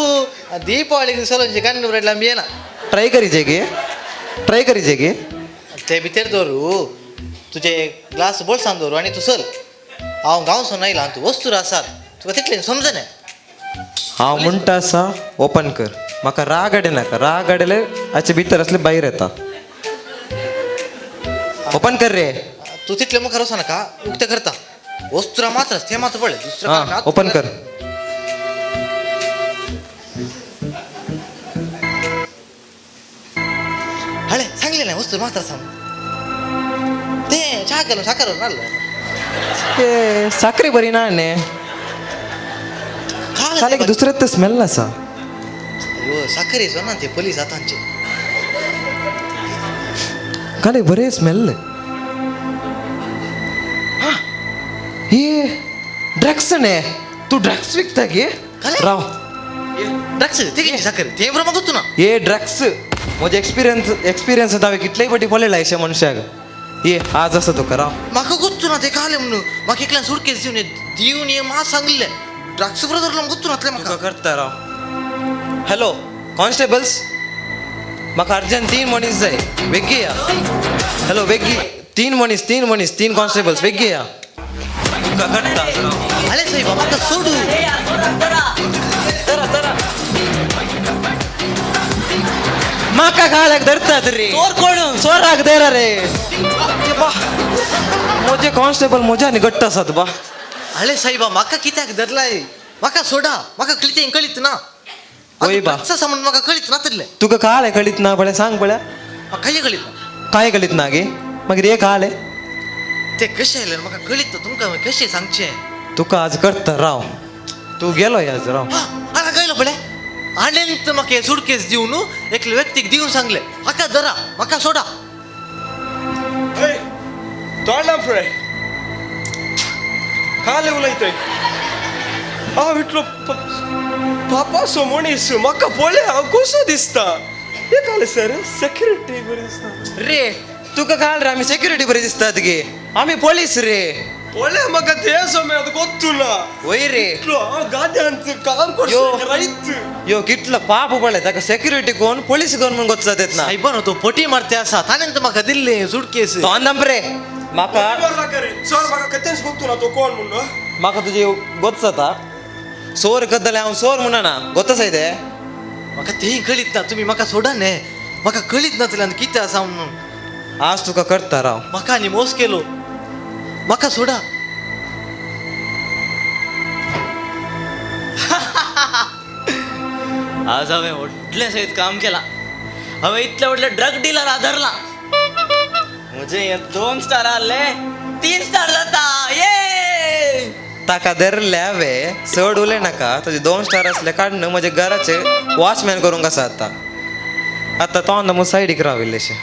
दीपावळीक सोलोंची कांडी उरयला आमी येना ट्राय करीचे गे ते भितर दवरू तुजे ग्लास बोल्सान दवरू आनी तूं चल हांव गांवसून आयला तूं वस्तूर आसात तुका तितलें समजना हांव म्हणटा आसा ओपन कर म्हाका राग नाका राग हाडले हाचे भितर असले भायर येता ओपन कर रे तू तितलें मुखार वचना नाका उक्तें करता वस्तुरा मात्र ते मात्र पळय दुसरं हा ओपन कर हळे सांगले नाही वस्तू मात्र सांग ते चहा केलं साखर नाल्लं ते साखरे बरी ना ने काल एक दुसरे ते स्मेल आसा साखर येतो ना ते पोलीस आतांचे काल एक बरे स्मेल ये ड्रग्स ने तू ड्रग्स विकता गे राव ड्रग्स ते किती साखर ते बरोबर गोतू ना ये ड्रग्स म्हजे एक्सपिरियन्स हांवें कितलेय फाटी पळयला अशा मनशाक ये आज असं तुका राव म्हाका गोतू ना ते काले म्हणून म्हाका एकल्यान सुटकेस दिवन ये मा सांगले ड्रग्स बरोबर धरलो गोतू ना म्हाका करता राव हॅलो कॉन्स्टेबल्स म्हाका अर्जंट 3 मनीस जाय बेगी या हॅलो बेगी 3 मनीस 3 कॉन्स्टेबल्स बेगी या तुका करता अरे साहेब म्हाका सोडू म्हाका घालाक धरतात रे चोर कोण चोराक धरा रे बा म्हजे कॉन्स्टेबल म्हज्या न्ही घट्ट आसात बा अरे साईबा म्हाका कित्याक धरलाय म्हाका सोडा म्हाका कितें कळीत ना वय बा. सामान म्हाका कळीत ना तरले तुका काल कळीत ना पळय सांग पळय म्हाका कळीत ना काय कळीत ना गे मागीर हे काल ते कशें आयले म्हाका कळीत ना तुमकां कशें सांगचें तुका आज करता राव तू गेलो आज राव हांगा कळलो पळय आंडेंत म्हाका हे सुडकेस दिवन न्हू एकले व्यक्तीक दिवन सांगले म्हाका धरा म्हाका सोडा तोंडा पळय काल उलयतय हांव इतलो पापासो मनीस म्हाका पळय हांव कसो दिसता हे काल सर सेक्युरिटी बरी दिसता रे तुका काल रे आमी सेक्युरिटी बरी दिसतात गे आमी पोलीस रे पळय म्हाका ते समयात गोत्तुला वय रे इतलो हांव गाद्यांत काम यो. करता राईत यो कितलो पाप पळय ताका सेक्युरिटी कोण पोलीस कोण म्हणून गोत्तात येत ना सायबान तो पोटी मारते आसा ताणें तर म्हाका दिल्ले सुडकेस तोंड रे म्हाका सर म्हाका कतेच गोत्तुला तो कोण म्हणून म्हाका तुजे गोत जाता सोर कद्दले हांव सोर म्हणना गोतच आहे ते म्हाका तेही कळीत ना तुम्ही म्हाका सोडा न्हे म्हाका कळीत ना तल्यान कितें आसा म्हणून आज तुका करता राव म्हाका आनी मोस केलो म्हाका सोडा आज हांवें व्हडले सयत काम केलां हांवें इतले व्हडले ड्रग डीलर आदरला म्हजे हे 2 स्टार आहले 3 स्टार जाता ये ताका धरले हांवें चड उलय नाका तुजे 2 स्टार असले काडून म्हजे घराचे वॉचमॅन करूंक आसा आतां तोंड म्हूण सायडीक राव इल्लेशें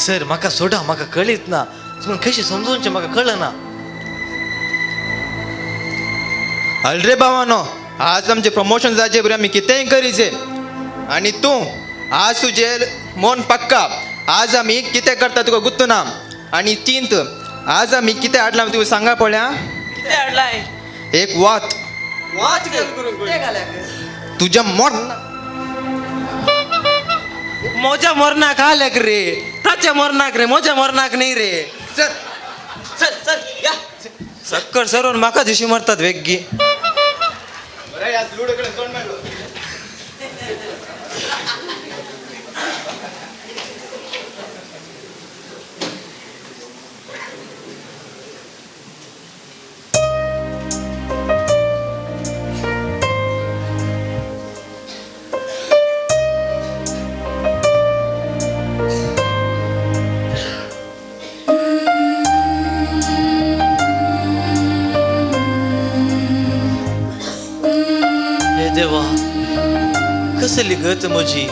सर म्हाका सोडा म्हाका कळीत ना तुम्ही कशें समजोवचें म्हाका कळना रे बाबानो आज आमचे प्रमोशन जावचे बरें आमी कितेंय करीचे आनी तूं आज तुजे मन पक्का आज आमी कितें करता तुका गुत्तू ना आनी चिंत आज आमी कितें हाडलां तुका सांगा पळया कितें हाडलाय एक वात तुज्या मोर म्हज्या मरणाक आल्याक रे ताच्या मरणाक रे म्हज्या मरणाक न्ही रे सर सर सर या सक्कर सरून म्हाका दिशी मरतात वेग्गी हे देवा कसली गत म्हजी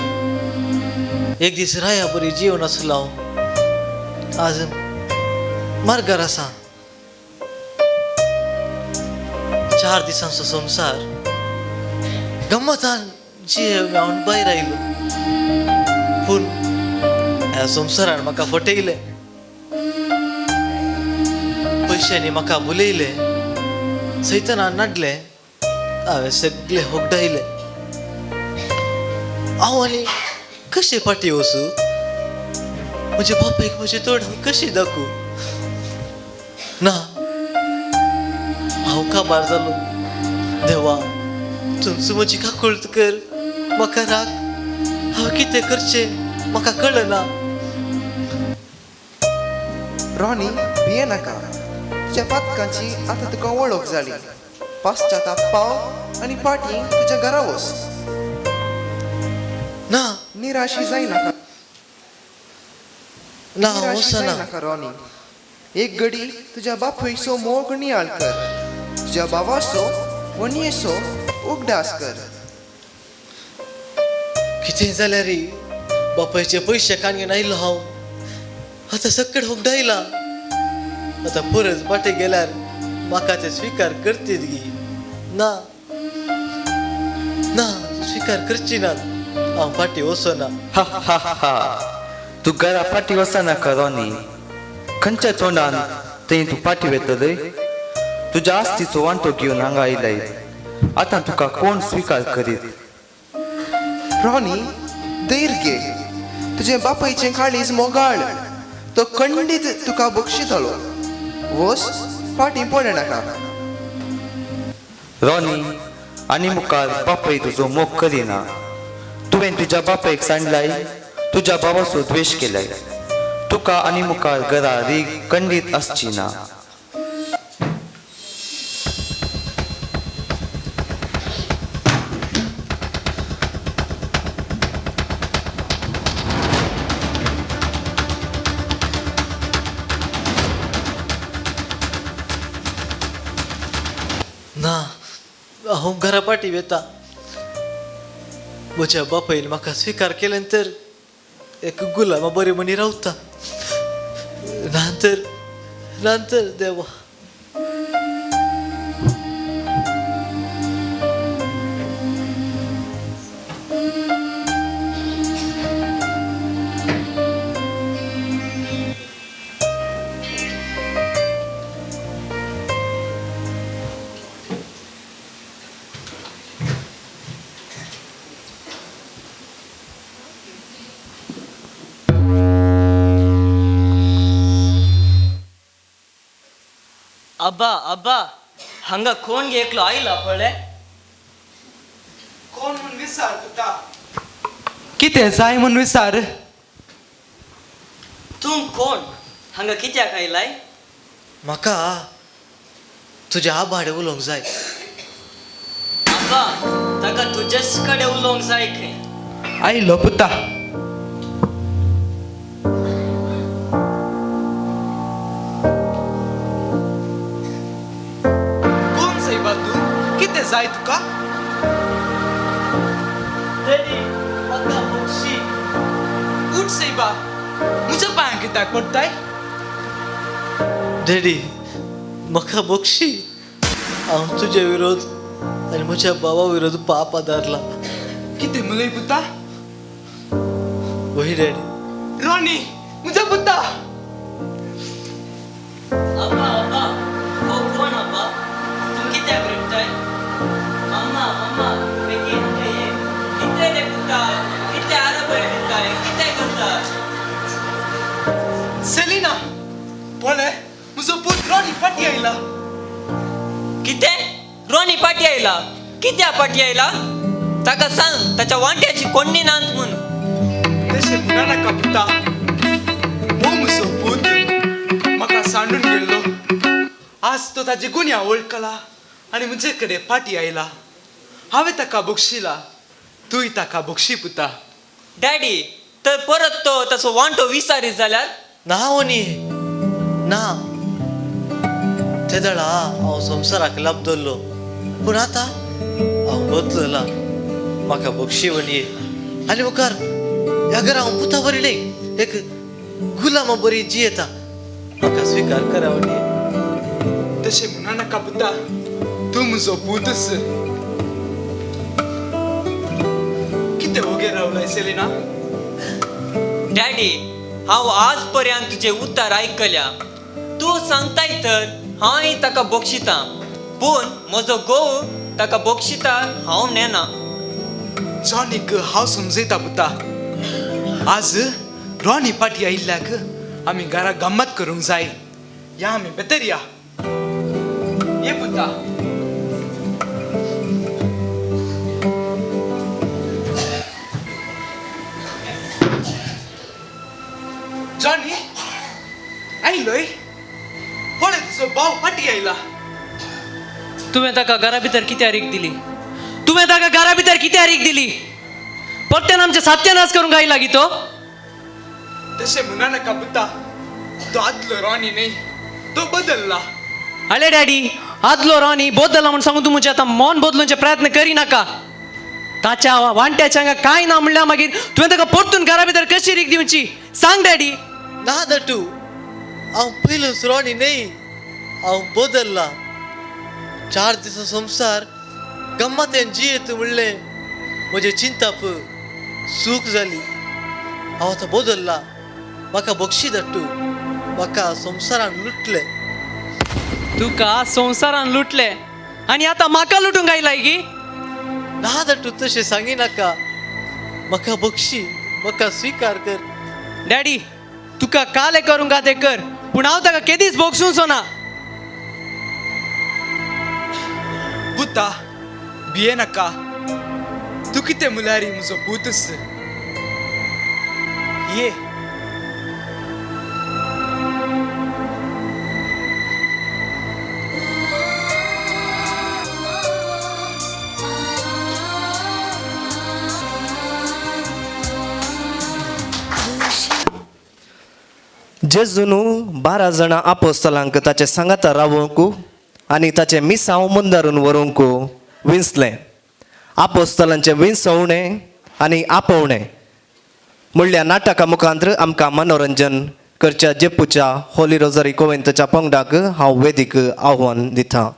एक दीस राया बरी जीवन आसलो आज मार्गार आसा 4 दिसांचो संसार गम्मतान जीव हांव भायर आयलो पूण ह्या संवसारान म्हाका फटयले पयशांनी म्हाका बुलयले सैतानान नाडले हांवें सगळे होगडायले हांव आनी कशें फाटी वचूं म्हज्या बापायक म्हजें तोंड हांव कशें दाखोव ना हांव काबार जालो देवा तुमचो म्हजी काकुळट कर म्हाका राख हांव कितें करचें म्हाका कळना रॉनी भिये नाका तुज्या पातकांची आतां तुका वळख जाली पाश्चाताप पाव आनी पाटी तुज्या घरा वच ना निराशी जायनाका ना हांव वचना नाका रॉनी एक घडी तुज्या बापूयचो मोग नियाळ कर तुज्या बाबाचो वणयेचो उगडास कर कितें जाल्यार रे बापायचे पयशे काणयेन आयलो हांव आतां सकड होगडायला आतां परत फाटी गेल्यार म्हाका ते स्विकार करतीत गी ना ना स्विकार करची नात हांव फाटी वचना तू घरा पाटी वचनाका रॉनी खंयच्या तोंडान थंय तूं पाटी वेतलय तुज्या आस्तीचो वांटो घेवन हांगा आयलाय आतां तुका कोण स्विकार करीत रॉनी धैर्य घे तुजे बापायचें काळीज मोगाळ तो खंडीत तुका बक्षितलो वस फाटीं पडे नाका रॉनी आनी मुखार बापाय तुजो मोग करिना तुवें तुज्या बापायक सांडलाय तुज्या बाबाचो द्वेश केलाय तुका आनी मुखार घरा रीग खंडीत आसची ना हांव घरा पाटी वेता म्हज्या बापायन म्हाका स्विकार केल्यानंतर एक गुलामा बरे मनी रावता नंतर देवा अब्बा हांगा कोण गे एकलो आयला पळय कोण म्हण विचार पुता कितें जाय म्हण विचार तूं कोण हांगा कित्याक आयलाय म्हाका तुज्या आबाडे उलोवंक जाय अब्बा ताका तुजेच कडेन उलोवंक जाय खंय आयलो पुता कोण सायबा तू कितें जाय तुका डॅडी म्हाका बक्षी उठ सायबा म्हज्या पांयां कित्याक पडटाय डॅडी म्हाका बक्षी हांव तुजे विरोध आनी म्हज्या बाबा विरोध पाप आदारला कितें मुलय पुता वही डॅडी रॉनी म्हज्या पुता अब्बा हो कोण अब्बा तूं कित्याक रडटाय मम्मा बेगीन ये कितें रे पुता कितें आरबय रडटाय कितें करता सेलिना पळय म्हजो पूत रॉनी फाटी आयला कितें रॉनी पाटी आयला कित्या पाटी आयला ताका सांग ताच्या वांट्याची कोण्णी नांत म्हूण तशें म्हणा नाका पुता हो म्हजो पूत म्हाका सांडून गेल्लो आज तो ताजी गुन्या वळखला आनी म्हजे कडेन फाटी आयला हांवें ताका बक्षिला तूंय ताका बक्षी पुता डॅडी तर परत तो ताचो वांटो विसारीत जाल्यार ना वनी ना ते दळा हांव संवसाराक लाभ धरलो पूण आतां हांव बदलला म्हाका बक्षी वणी आनी मुखार ह्या घरा हांव पुता बरी न्ही एक गुलामा बरी जियेता म्हाका स्विकार करा वणी तशें म्हणा नाका पुता तूं म्हजो पूतच कितें वगेर रावलाय सेलिना डॅडी हांव आज पर्यंत तुजें उतर आयकल्या तूं सांगताय तर हांव ताका बक्षिता पूण म्हजो घोव ताका बक्षिता हांव नेना जॉनीक हांव समजयता पुता आज रॉनी पाटी आयिल्ल्याक आमी घरा गम्मत करूंक जाय या आमी भितर या ये पुता जॉनी आयलोय पळय तुजो भाव फाटी आयला तुवें ताका घरा भितर कित्याक रीक दिली तुवें ताका घरा भितर कित्याक रीक दिली परत्यान आमचे सत्यानाश करूंक आयला गी तो तशें म्हणा नाका पुता तो आदलो रॉनी न्ही तो बदलला आले डॅडी आदलो रॉनी बदलला म्हूण सांगून तूं म्हजें आतां मन बदलूंचे प्रयत्न करिनाका ताच्या वांट्याच्या हांगा कांय ना म्हणल्यार मागीर तुवें ताका परतून घरा भितर कशी रीक दिवची सांग डॅडी ना दटू हांव पयलूच रॉनी न्ही हांव बदलला 4 दीस संवसार गम्मतेन जियेत म्हणलें म्हजे चिंताप सूख जाली हांव आतां बदलला म्हाका बक्षी दट्टू म्हाका संवसारान लुटले तुका संवसारान लुटले आनी आतां म्हाका लुटूंक आयलाय गी ना दट्टू तशें सांगी नाका म्हाका बक्षी म्हाका स्विकार कर डॅडी तुका काले करूंक ते कर पूण हांव ताका केदीच बोगसूंचो ना पुता भिये नाका तूं कितें मुलारी म्हजो पूतच ये जेजूनु 12 जाणां आपोस्तलांक ताचे सांगाता रावोंक आनी ताचे मिसांव मंदारून व्हरूंक विंचलें आपोस्तलांचें विंचवणें आनी आपोवणें म्हणल्या नाटका मुखांत्र आमकां मनोरंजन करच्या जेपूच्या होली रोजरी कोविंतच्या पंगडाक हांव वेदीक आव्हान दितां.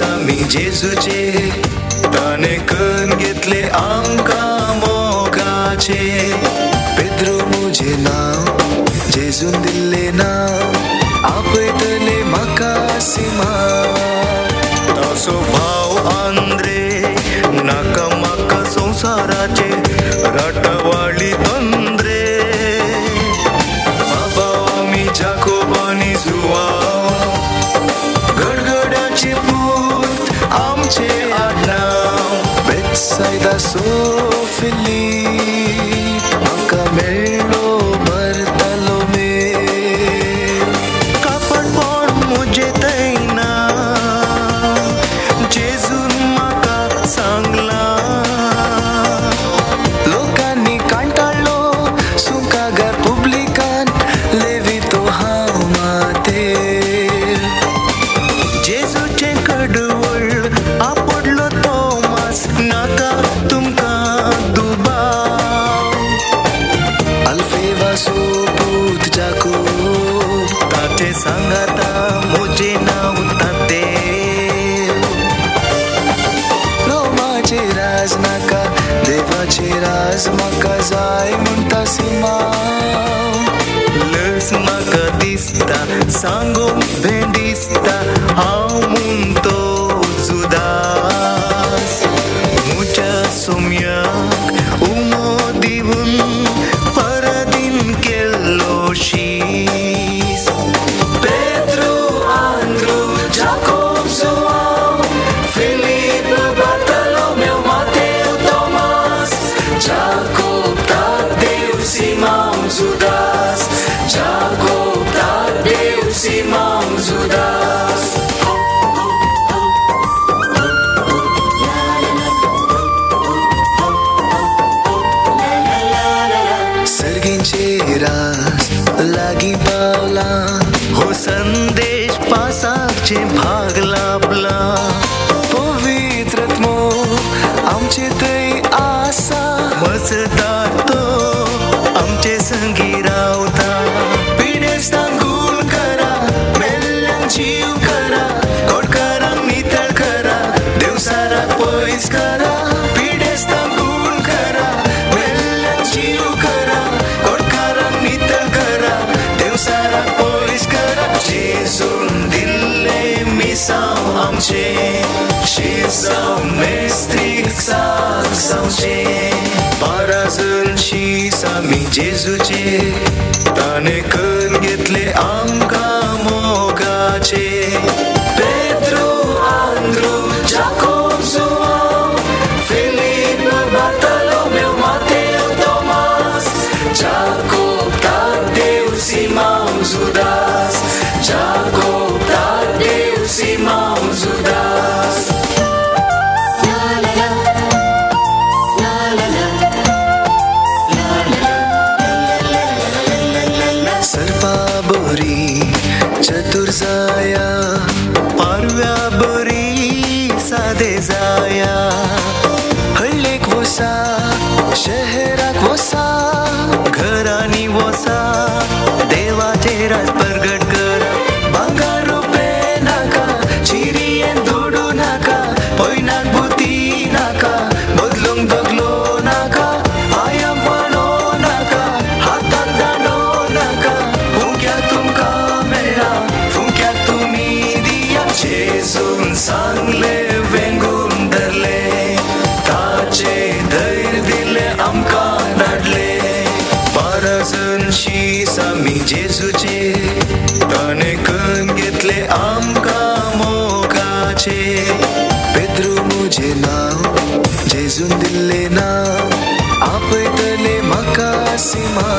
आमी जेजूचे ताणे करून घेतले आमकां मोगाचे पेद्रो मुझे नांव जेजून दिल्ले नांव आपयतले म्हाका सिमा तासो भाव आंद्रे नाका म्हाका संवसाराचे राटावाळी तंद्रे बाबा आमी जाकोब आनी जुवा गडगडाचे पूत आमचे आडनाव बेतसायदा सोफिली म्हाका मेळ्ळो भरतालो मेळ कापडपण मुजे तैना जेजून म्हाका सांगला लोकांनी कांटाळ्ळो सुंकागार पब्लिकान लेवितो हांव मातेर जेजूचे कडवळ आपडलो तोमास नाका तुमकां दुबाव अल्फेवा सोपूत जाकोब ताचे सांगाता मुजे नांव ताते लोमाचे राज नाका देवाचे राज म्हाका जाय म्हणटा सिमा लस म्हाका दिसता सांगूंक भेंडिसता हांव म्हणतो जुदास मुच्या सोम्याक उमो दिवून परदीन केल्लो शीस पेद्रो आंद्रू जाकोब जोआव फिलीप बार्तोलोमेव मातेव तोमास जाकोब तादेव सिमाव जुदास जाकोब तादेव सिमाव जुदास सर्गींचे रास लागी पावला हो संदेश पासाचे भाग लाभला पवित्रत्मो आमचे थंय आसा मजदार तो आमचे संगी रावता पिडेस्तांक गूण करा मेल्ल्यांक जीव करा कोडकारांक नितळ करा देवसाराक पयस करा पिडेस्तांक गूण करा मेल्ल्यांक जीव करा कोडकारांक नितळ करा देवसाराक पयस करा जेजून दिल्ले मिसांव आमचे शिसांव मेस्त्रीक साथ जावचे पाराजन शीस आमी जेजूचे ताणे करून घेतले आमकां मोगाचे पेद्रो आंद्रू जाकोब जोआव फिलीप बार्तोलोमेव मातेव तोमास जाकोब तादेव सिमाव जुदास जाकोब तादेव सिमाव जुदास सर्पा बरी चतुर जाया पारव्या बरी सादे जाया हळ्ळेक वसा शहराक वसा घरांनी वसा देवाचे राज प्रगट कर भांगर रुपे नाका चिरयेन दोडू नाका पयनाक बुती नाका बदलूंक दगलो नाका पांयां पडो नाका हाताक दांडो नाका फुंक्याक तुमकां मेळ्ळा फुंक्याक तुमी दिया जेजून सांगले वेंगून धरले ताचे धैर्य दिले आमकां धाडले पाराजन शीस आमी जेजूचे ताणे करून घेतले आमकां मोगाचे पेद्रो मुझे नांव जेजून दिल्ले नांव आपयतले म्हाका सिमा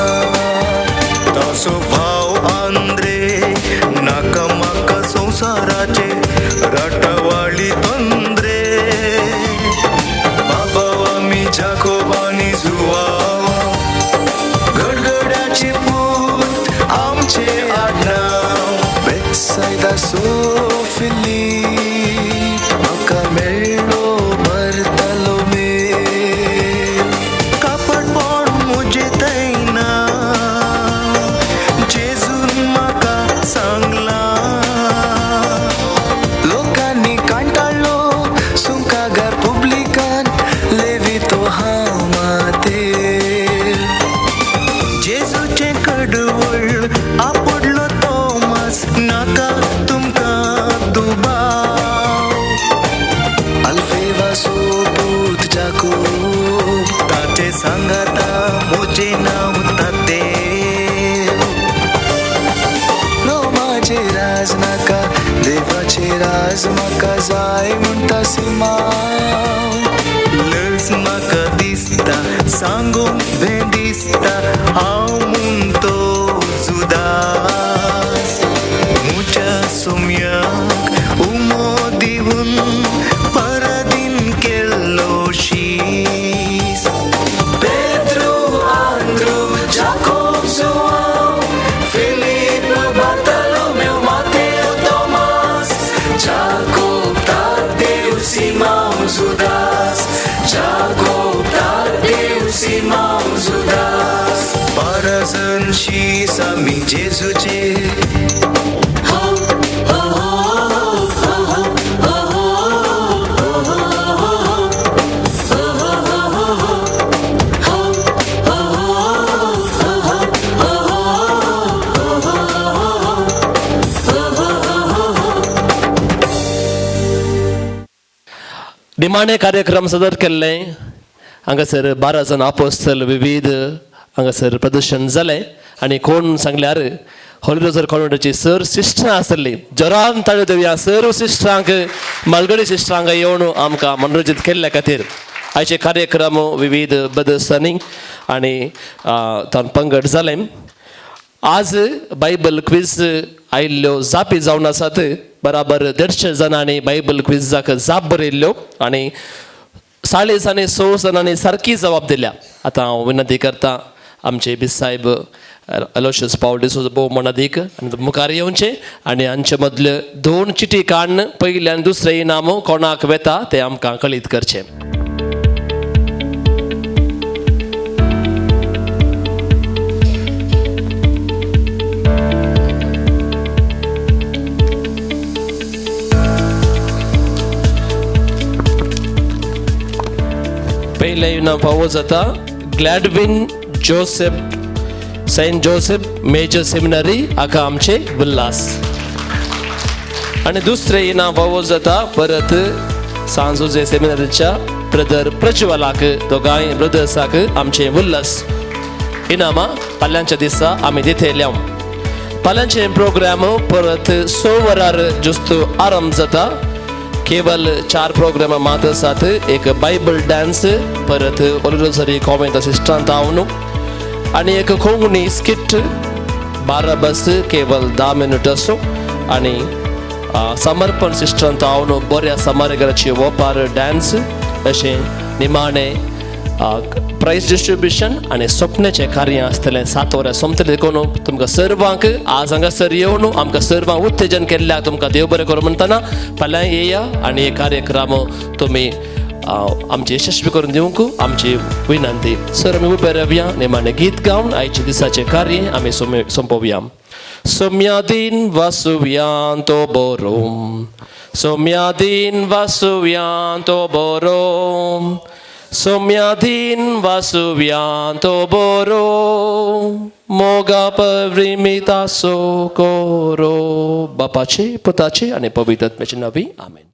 जाय म्हणटा सिमा लज म्हाका दिसता सांगूंक भें दिसता हांव म्हणतो जुदास म्हज्या सोम्याक उमो दिवन परदीन केल्लो शीस पेद्रो आंद्रू जाकोब जोआव फिलीप बार्तोलोमेव मातेव तोमास जाकोब तादेव सिमाव जुदास जाकोब तादेव सिमाव जुदास 12 जण शीस आमी जेजूचे निमाणे कार्यक्रम सदर केल्ले हांगासर 12 जण आपोस्तल विविध हांगासर प्रदर्शन जालें आनी कोण सांगल्यार होली रोजर कॉन्व्हेंटाची सर सिस्टरां आसली जोरान ताळयो दिवया सर्व सिस्टरांक मलगडी सिस्टरांक येवन आमकां मनोरंजीत केल्ल्या खातीर आयचे कार्यक्रम विविध प्रदर्शनी आनी तातूंत पंगड जाले आज बायबल क्विज आयिल्ल्यो जापी जावन आसात बराबर 150 जणांनी बायबल क्विजाक जाप बरयल्ल्यो आनी 40 आनी 100 जणांनी सारकी जबाब दिल्या आतां हांव विनंती करता आमचे बिसायब अलोशियस पावल डिसोजा भोव मनादीक आनी मुखार येवचे आनी हांचे मदल्यो 2 चिटी काडून पयले आनी दुसरें इनाम कोणाक वेता तें आमकां कळीत करचें. पयले इनाम फावो जाता Gladwin Joseph Saint Joseph Major Seminary हाका आमचे उल्हास आनी दुसरें इनाम फावो जाता परत सांजोजे सेमिनरीच्या ब्रदर प्रज्वलाक दोगांय ब्रदर्साक आमचे उल्हास इनामां फाल्यांच्या दिसा आमी दितले. फाल्यांचे प्रोग्राम परत 6 वरार जुस्तो आरंभ जाता. केवल 4 प्रोग्राम मात आसात. एक बायबल डान्स परत ओलिरोझरी कॉमेंट असिस्टंट हांव आनी एक कोंकणी स्किट 12 बस केवल 10 मिनट असो आनी समर्पण सिस्टंट हांव बऱ्या समारकाची वोपार डान्स अशें निमाणे प्राइज डिस्ट्रिब्युशन आनी स्वप्नाचें कार्य आसतलें 7 वरां सोंपतलें देखून तुमकां सर्वांक आज हांगासर येवन आमकां सर्वांक उत्तेजन केल्ल्याक तुमकां देव बरें करूं म्हणटना फाल्यां येया आनी हे कार्यक्रम तुमी आमचे यशस्वी करून दिवंक आमची विनंती. सर आमी उबे रावया निमाणें गीत गावन आयच्या दिसाचें कार्य आमी सोंपोवया. सोम्यादीन वासुव्यान तो बरो सोम्यादीन वासुव्यान तो बरो सोम्यादीन वासुव्यान तो बरो मोगा पविमिता सो कोरो बापाचे पुताचे आनी पवित्र आत्म्याचे नांवी आमेन.